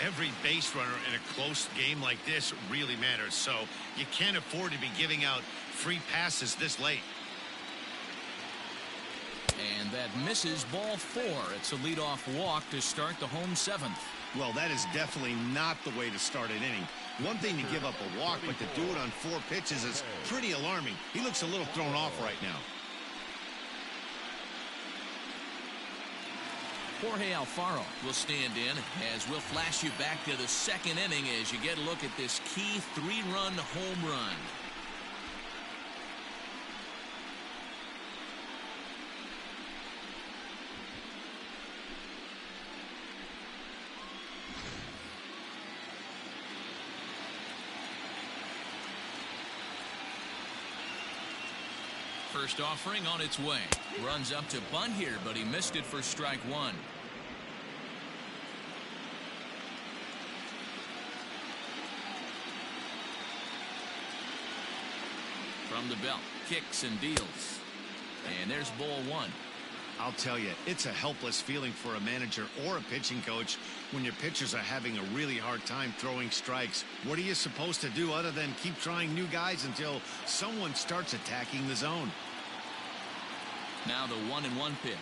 Every base runner in a close game like this really matters, so you can't afford to be giving out free passes this late. And that misses, ball 4. It's a leadoff walk to start the home 7th. Well, that is definitely not the way to start an inning. One thing to give up a walk, but to do it on 4 pitches is pretty alarming. He looks a little thrown off right now. Jorge Alfaro will stand in as we'll flash you back to the 2nd inning as you get a look at this key 3-run home run. First offering on its way. Runs up to bunt here, but he missed it for strike 1. From the belt, kicks and deals. And there's ball 1. I'll tell you, it's a helpless feeling for a manager or a pitching coach when your pitchers are having a really hard time throwing strikes. What are you supposed to do other than keep trying new guys until someone starts attacking the zone? Now the 1-1 pitch.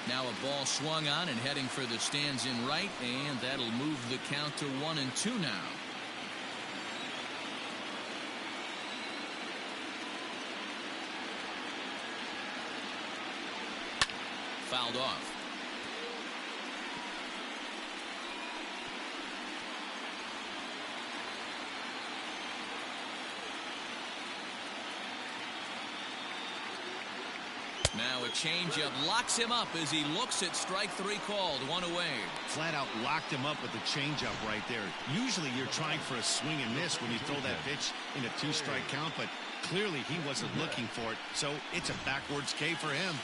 Now a ball swung on and heading for the stands in right, and that'll move the count to 1-2 now. Fouled off. Now a changeup locks him up as he looks at strike 3 called. 1 away. Flat out locked him up with the changeup right there. Usually you're trying for a swing and miss when you throw that pitch in a 2-strike count, but clearly he wasn't looking for it, so it's a backwards K for him.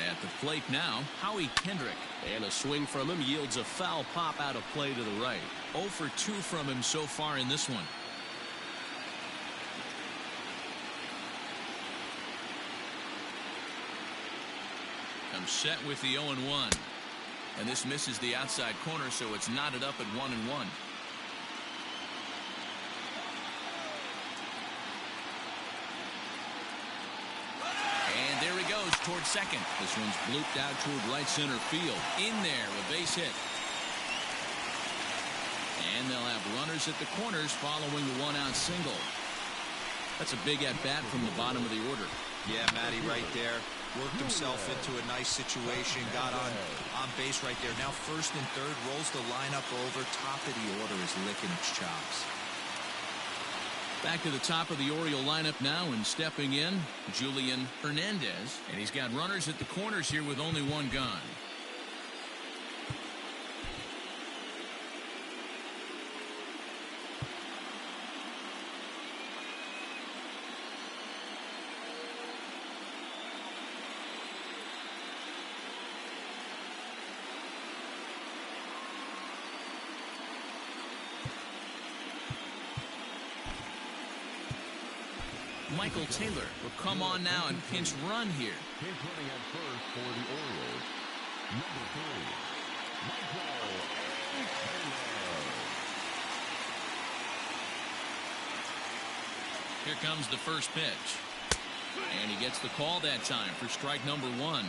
At the plate now, Howie Kendrick. And a swing from him yields a foul pop out of play to the right. 0 for 2 from him so far in this one. Comes set with the 0-1. And this misses the outside corner, so it's knotted up at 1-1. And there he goes towards second. This one's blooped out toward right center field. In there, a base hit. And they'll have runners at the corners following the 1-out single. That's a big at-bat from the bottom of the order. Yeah, Matty, right there. Worked himself into a nice situation. Got on base right there. Now 1st and 3rd. Rolls the lineup over. Top of the order is licking its chops. Back to the top of the Oriole lineup now, and stepping in, Julian Hernandez. And he's got runners at the corners here with only 1 gone. Michael Taylor will come on now and pinch run here. Pinch running at first for the Orioles. Number 3, Michael Taylor. Here comes the first pitch. And he gets the call that time for strike number 1.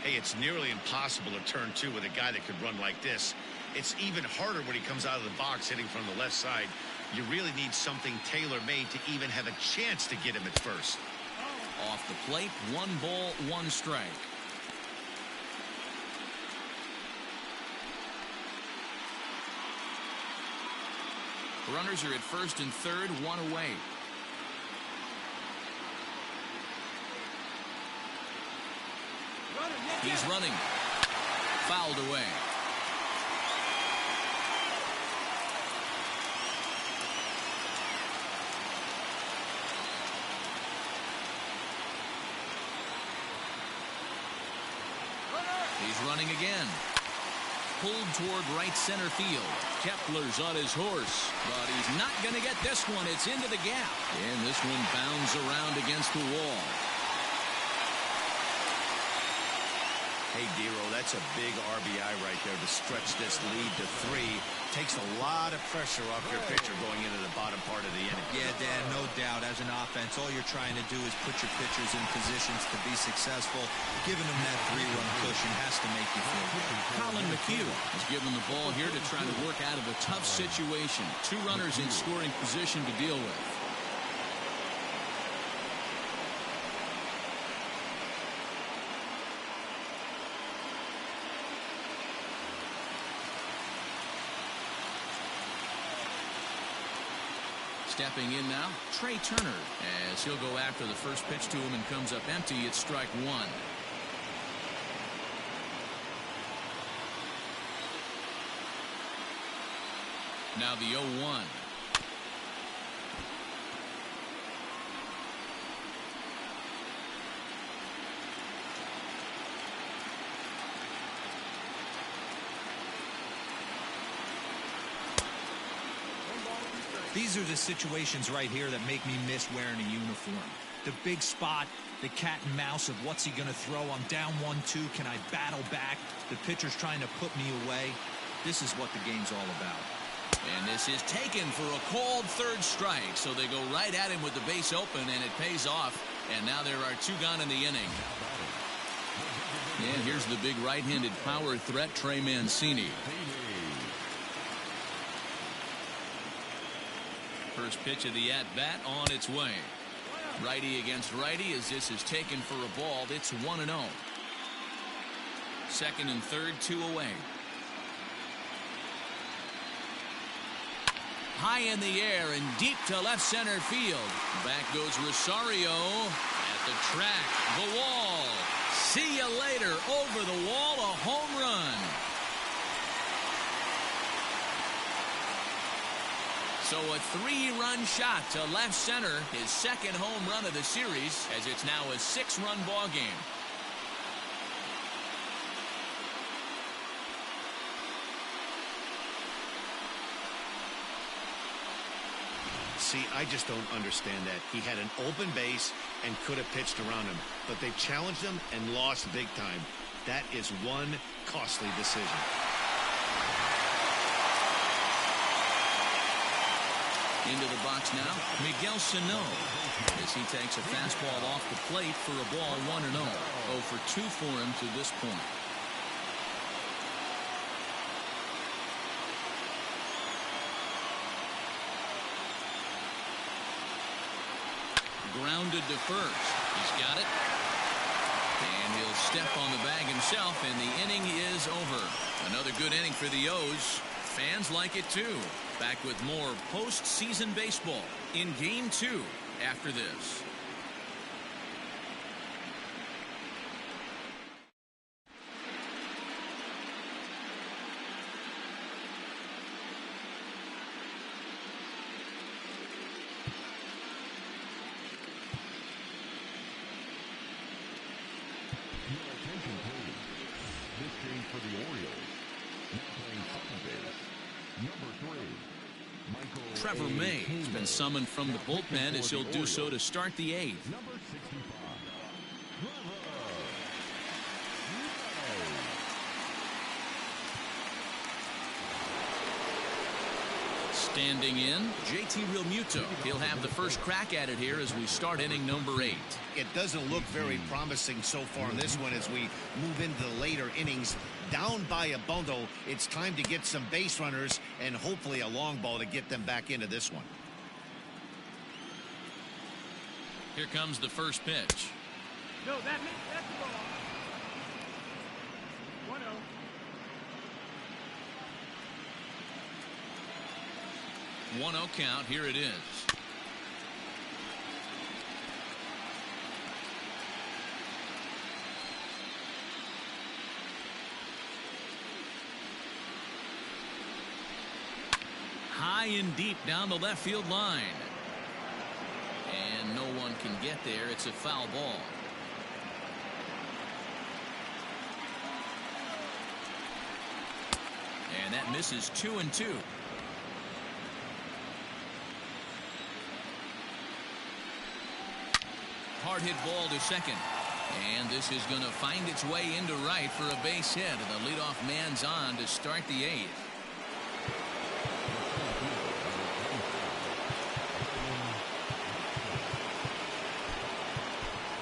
Hey, it's nearly impossible to turn two with a guy that could run like this. It's even harder when he comes out of the box hitting from the left side. You really need something tailor-made to even have a chance to get him at first. Off the plate, 1 ball, 1 strike. Runners are at first and third, 1 away. He's running. Fouled away. He's running again. Pulled toward right center field. Kepler's on his horse, but he's not going to get this one. It's into the gap. And this one bounds around against the wall. Hey, Dero, that's a big RBI right there to stretch this lead to 3. Takes a lot of pressure off your pitcher going into the bottom part of the inning. Yeah, Dan, no doubt. As an offense, all you're trying to do is put your pitchers in positions to be successful. Giving them that 3-run cushion has to make you feel good. Colin McHugh is given the ball here to try to work out of a tough situation. 2 runners in scoring position to deal with. Stepping in now, Trey Turner, as he'll go after the first pitch to him and comes up empty. It's strike 1. Now the 0-1. These are the situations right here that make me miss wearing a uniform. The big spot, the cat and mouse of what's he going to throw. I'm down 1-2. Can I battle back? The pitcher's trying to put me away. This is what the game's all about. And this is taken for a called third strike. So they go right at him with the base open, and it pays off. And now there are 2 gone in the inning. And here's the big right-handed power threat, Trey Mancini. First pitch of the at-bat on its way. Righty against righty as this is taken for a ball. It's 1-0. Second and third, 2 away. High in the air and deep to left center field. Back goes Rosario at the track, the wall. See you later. Over the wall, a home run. So a 3-run shot to left center, his second home run of the series, as it's now a 6-run ball game. See, I just don't understand that. He had an open base and could have pitched around him, but they challenged him and lost big time. That is one costly decision. Into the box now, Miguel Sano, as he takes a fastball off the plate for a ball 1-0. 0 for 2 for him to this point. Grounded to first. He's got it. And he'll step on the bag himself, and the inning is over. Another good inning for the O's. Fans like it too. Back with more postseason baseball in Game 2 after this. Your attention, please. This game for the Orioles. Now playing second base. Number 3. Trevor May has been summoned from the bullpen as he'll do so to start the 8th. Number 65. Standing in, JT Realmuto. He'll have the first crack at it here as we start inning number 8. It doesn't look very promising so far in this one as we move into the later innings. Down by a bundle, it's time to get some base runners and hopefully a long ball to get them back into this one. Here comes the first pitch. No, that's the ball. 1-0. 1-0 count. Here it is. High and deep down the left field line. And no one can get there. It's a foul ball. And that misses 2-2. Hard hit ball to second. And this is going to find its way into right for a base hit. The leadoff man's on to start the 8th.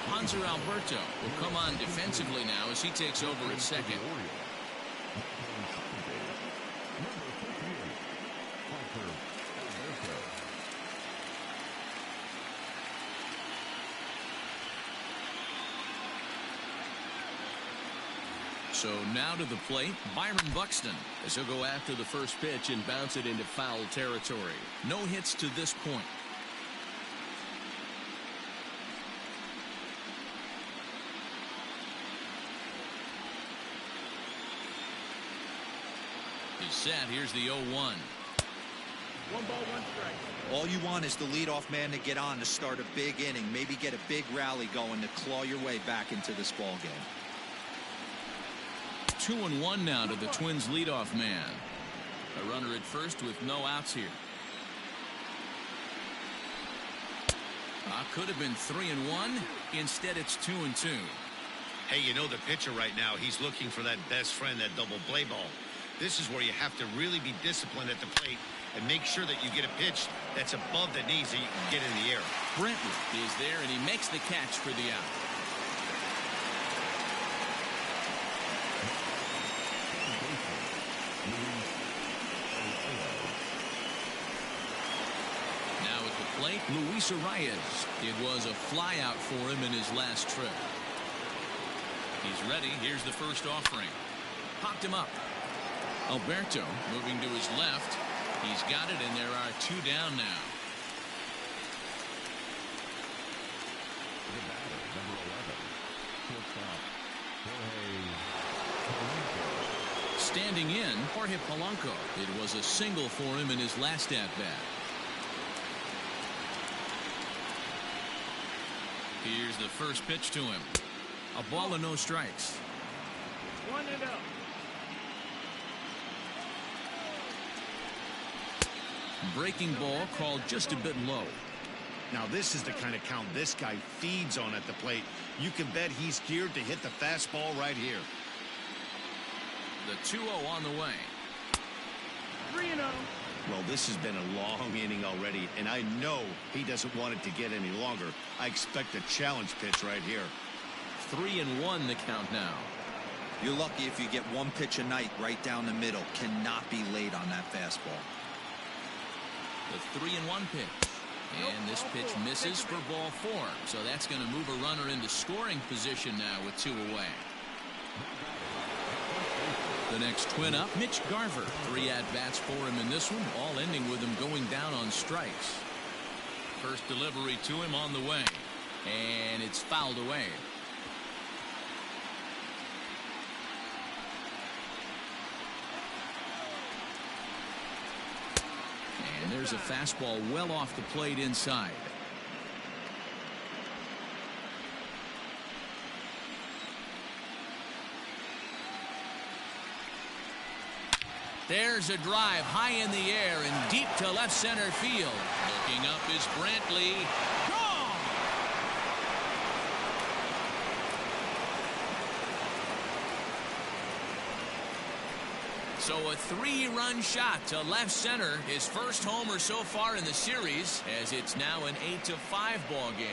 Hanser Alberto will come on defensively now as he takes over at second. So now to the plate, Byron Buxton, as he'll go after the first pitch and bounce it into foul territory. No hits to this point. He's set. Here's the 0-1. 1 ball, 1 strike. All you want is the leadoff man to get on to start a big inning, maybe get a big rally going to claw your way back into this ball game. 2-1 now to the Twins leadoff man. A runner at first with no outs here. Could have been 3-1. Instead, it's 2-2. Hey, you know the pitcher right now, he's looking for that best friend, that double play ball. This is where you have to really be disciplined at the plate and make sure that you get a pitch that's above the knees that you can get in the air. Brenton is there, and he makes the catch for the out. Now at the plate, Luis Arias. It was a flyout for him in his last trip. He's ready. Here's the first offering. Popped him up. Alberto moving to his left. He's got it, and there are 2 down now. The batter, number 11, shortstop, Jorge. Standing in, Jorge Polanco. It was a single for him in his last at-bat. Here's the first pitch to him. A ball and no strikes. 1-0. Breaking ball called just a bit low. Now this is the kind of count this guy feeds on at the plate. You can bet he's geared to hit the fastball right here. The 2-0 on the way. 3-0. Well, this has been a long inning already, and I know he doesn't want it to get any longer. I expect a challenge pitch right here. 3-1 the count now. You're lucky if you get one pitch a night right down the middle. Cannot be late on that fastball. The 3-1 pitch. And this pitch misses for ball 4. So that's going to move a runner into scoring position now with 2 away. The next twin up, Mitch Garver. 3 at-bats for him in this one, all ending with him going down on strikes. First delivery to him on the way. And it's fouled away. And there's a fastball well off the plate inside. There's a drive high in the air and deep to left center field. Looking up is Brantley. Gone! So a 3-run shot to left center, his first homer so far in the series, as it's now an 8-5 ball game.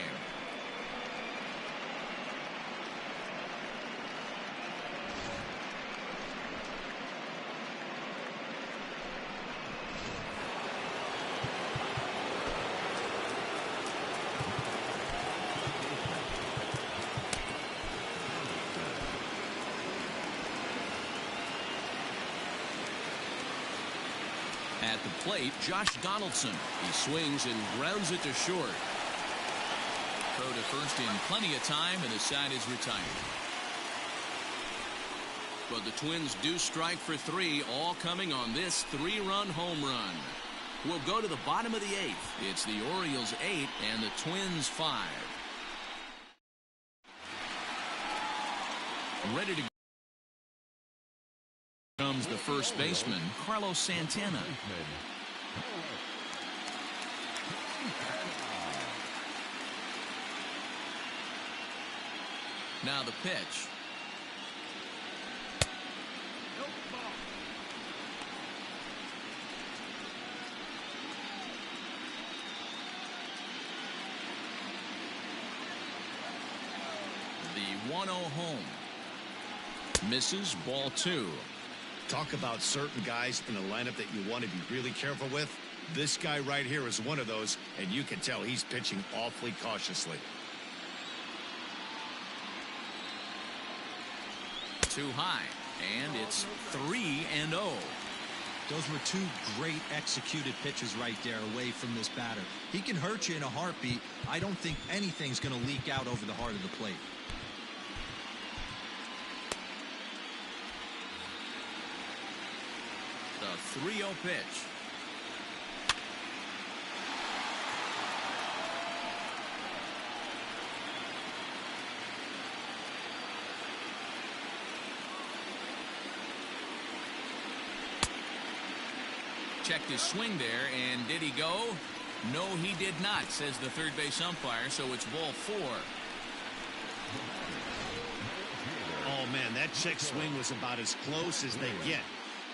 At the plate, Josh Donaldson. He swings and grounds it to short. Throw to first in plenty of time, and the side is retired. But the Twins do strike for 3, all coming on this 3-run home run. We'll go to the bottom of the 8th. It's the Orioles 8 and the Twins 5. Ready to go comes the first baseman, Carlos Santana. Now the pitch. Nope, ball. The 1-0 home. Misses, ball 2. Talk about certain guys in a lineup that you want to be really careful with. This guy right here is one of those, and you can tell he's pitching awfully cautiously. Too high, and it's 3-0. Those were 2 great executed pitches right there away from this batter. He can hurt you in a heartbeat. I don't think anything's going to leak out over the heart of the plate. The 3-0 pitch. Checked his swing there, and did he go? No, he did not, says the third base umpire, so it's ball 4. Oh, man, that check swing was about as close as they get.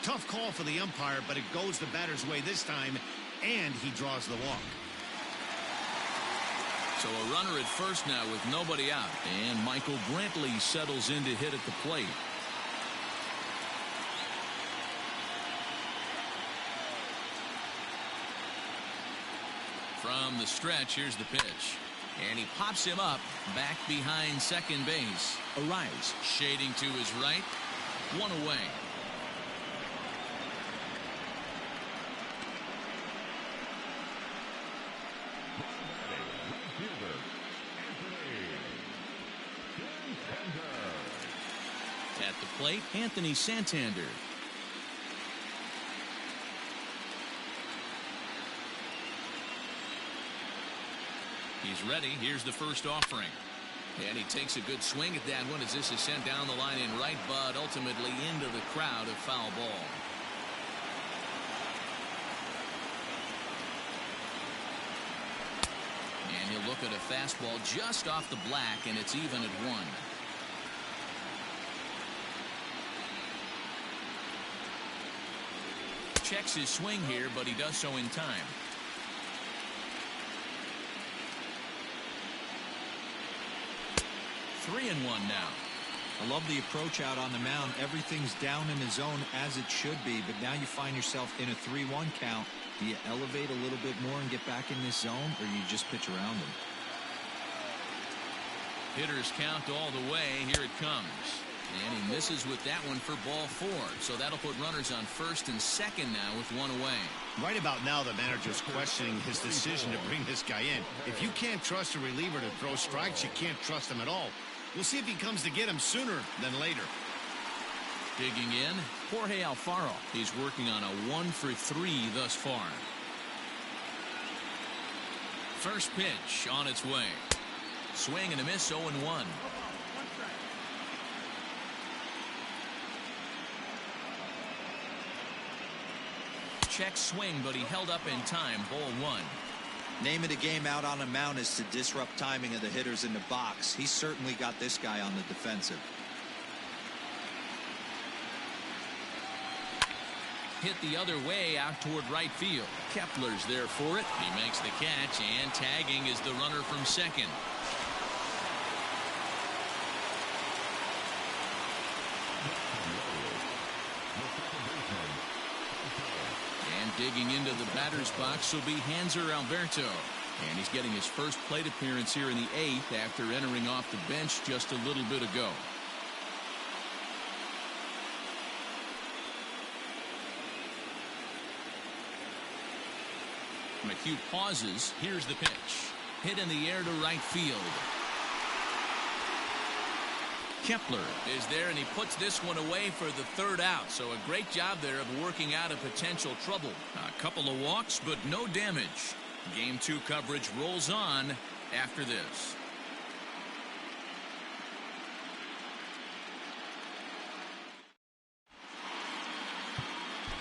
Tough call for the umpire, but it goes the batter's way this time, and he draws the walk. So a runner at first now with nobody out, and Michael Brantley settles in to hit at the plate. From the stretch, here's the pitch. And he pops him up back behind second base. Arise, shading to his right. 1 away. At the plate, Anthony Santander. He's ready. Here's the first offering. And he takes a good swing at that one as this is sent down the line in right, but ultimately into the crowd, a foul ball. And he'll look at a fastball just off the black, and it's even at 1. Checks his swing here, but he does so in time. Three and 1 now. I love the approach out on the mound. Everything's down in the zone as it should be, but now you find yourself in a 3-1 count. Do you elevate a little bit more and get back in this zone, or you just pitch around them? Hitters count all the way. Here it comes. And he misses with that one for ball 4. So that'll put runners on first and second now with 1 away. Right about now, the manager's questioning his decision to bring this guy in. If you can't trust a reliever to throw strikes, you can't trust him at all. We'll see if he comes to get him sooner than later. Digging in, Jorge Alfaro. He's working on a 1 for 3 thus far. First pitch on its way. Swing and a miss, 0-1. Check swing, but he held up in time. Ball 1. Name of the game out on the mound is to disrupt timing of the hitters in the box. He's certainly got this guy on the defensive. hit the other way out toward right field. Kepler's there for it. He makes the catch, and tagging is the runner from second. And digging into the batter's box will be Hanser Alberto. And he's getting his first plate appearance here in the 8th after entering off the bench just a little bit ago. McHugh pauses. Here's the pitch. Hit in the air to right field. Kepler is there, and he puts this one away for the third out. So a great job there of working out a potential trouble. A couple of walks, but no damage. Game 2 coverage rolls on after this.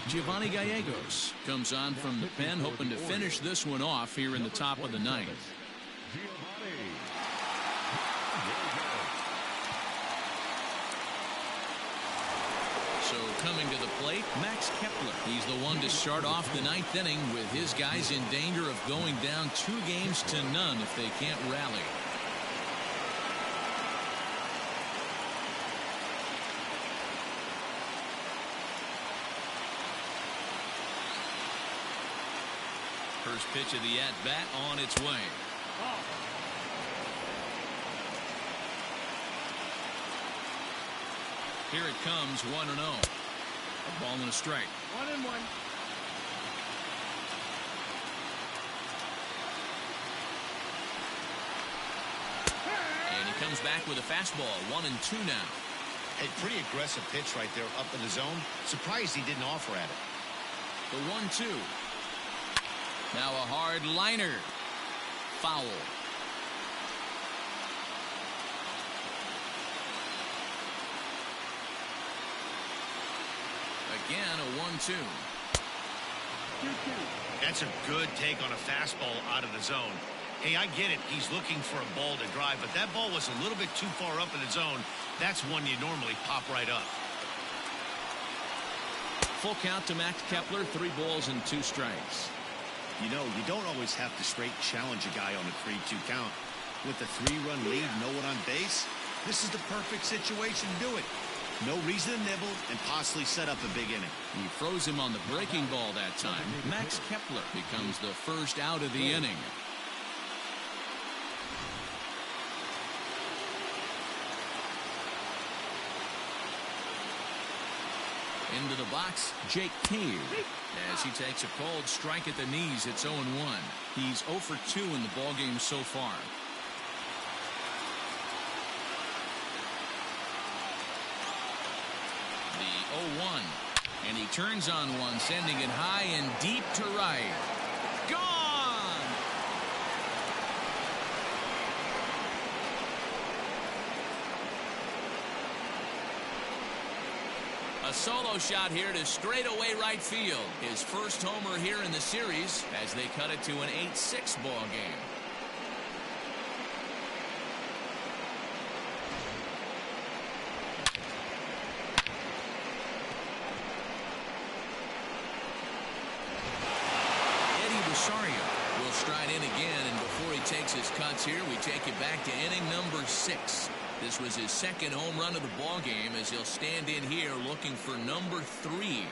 Giovanni Gallegos comes on from the pen, hoping to finish this one off here in the top of the 9th. So coming to the plate, Max Kepler. He's the one to start off the 9th inning with his guys in danger of going down 2-0 if they can't rally. First pitch of the at-bat on its way. Here it comes, 1-0. A ball and a strike. 1-1. And he comes back with a fastball, 1-2 now. A pretty aggressive pitch right there up in the zone. Surprised he didn't offer at it. The 1-2. Now a hard liner. Foul. Again, a 1-2. 2-2. That's a good take on a fastball out of the zone. Hey, I get it. He's looking for a ball to drive, but that ball was a little bit too far up in the zone. That's one you normally pop right up. Full count to Max Kepler, 3 balls and 2 strikes. You know, you don't always have to straight challenge a guy on a 3-2 count. With a 3-run lead, no one on base, this is the perfect situation to do it. No reason to nibble and possibly set up a big inning. He froze him on the breaking ball that time. Max Kepler becomes the first out of the inning. Into the box, Jake Cave. As he takes a cold strike at the knees, it's 0-1. He's 0 for 2 in the ballgame so far. The 0-1. And he turns on one, sending it high and deep to right. Gone! A solo shot here to straightaway right field. His first homer here in the series as they cut it to an 8-6 ball game. Will stride in again, and before he takes his cuts here, we take it back to inning number 6. This was his second home run of the ball game as he'll stand in here looking for number 3.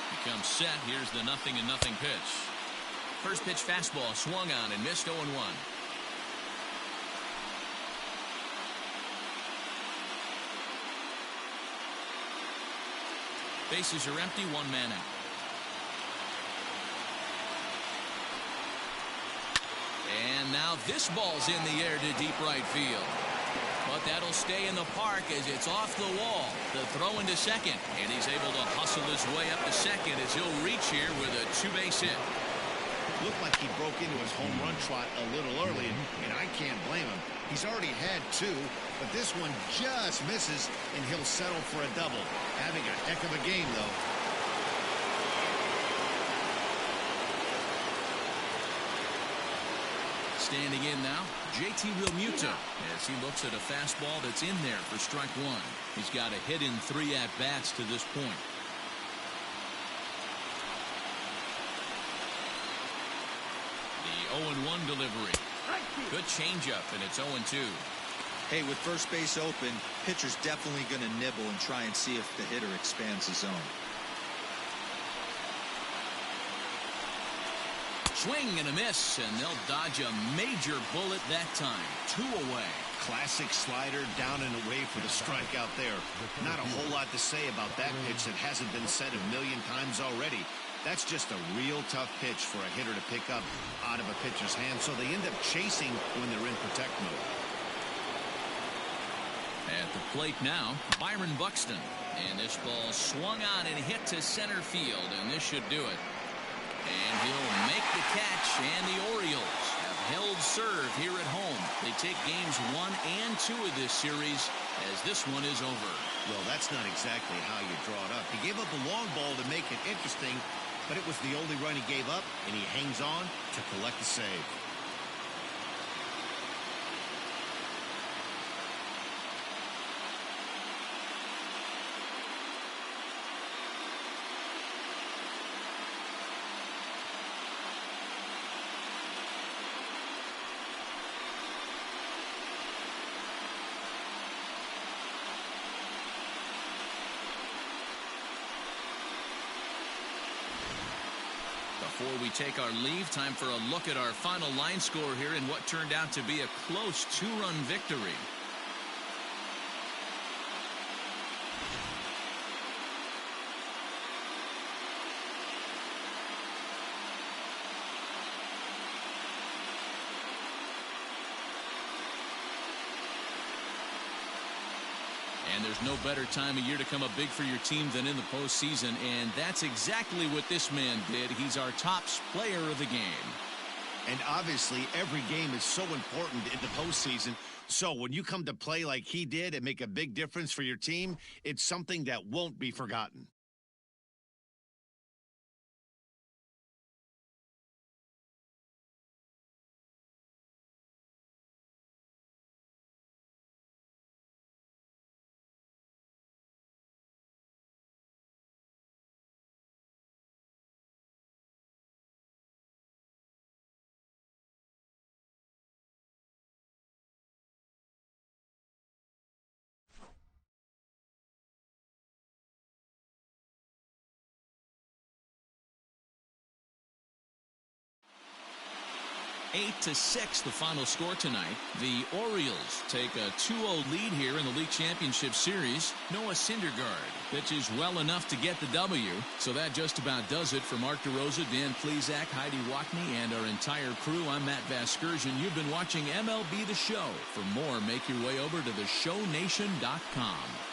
He comes set. Here's the 0-0 pitch. First pitch fastball swung on and missed 0-1. Bases are empty, 1 man out. And now this ball's in the air to deep right field. But that'll stay in the park as it's off the wall. The throw into second, and he's able to hustle his way up to second as he'll reach here with a 2-base hit. Looked like he broke into his home run trot a little early, and I can't blame him. He's already had 2, but this one just misses, and he'll settle for a double. Having a heck of a game, though. Standing in now, JT Realmuto, as he looks at a fastball that's in there for strike one. He's got a hit in 3 at-bats to this point. The 0-1 delivery. Good changeup, and it's 0-2. Hey, with first base open, pitcher's definitely going to nibble and try and see if the hitter expands the zone. Swing and a miss, and they'll dodge a major bullet that time. 2 away. Classic slider down and away for the strikeout there. Not a whole lot to say about that pitch that hasn't been said a million times already. That's just a real tough pitch for a hitter to pick up out of a pitcher's hand, so they end up chasing when they're in protect mode. At the plate now, Byron Buxton. And this ball swung on and hit to center field, and this should do it. And he'll make the catch, and the Orioles have held serve here at home. They take games 1 and 2 of this series as this one is over. Well, that's not exactly how you draw it up. He gave up a long ball to make it interesting, but it was the only run he gave up, and he hangs on to collect the save. Before we take our leave, time for a look at our final line score here in what turned out to be a close 2-run victory. And there's no better time of year to come up big for your team than in the postseason, and that's exactly what this man did. He's our top player of the game. And obviously, every game is so important in the postseason. So when you come to play like he did and make a big difference for your team, it's something that won't be forgotten. Eight to 6, the final score tonight. The Orioles take a 2-0 lead here in the league championship series. Noah Syndergaard pitches well enough to get the W. So that just about does it for Mark DeRosa, Dan Plesac, Heidi Watney, and our entire crew. I'm Matt Vasgersian. You've been watching MLB The Show. For more, make your way over to theshownation.com.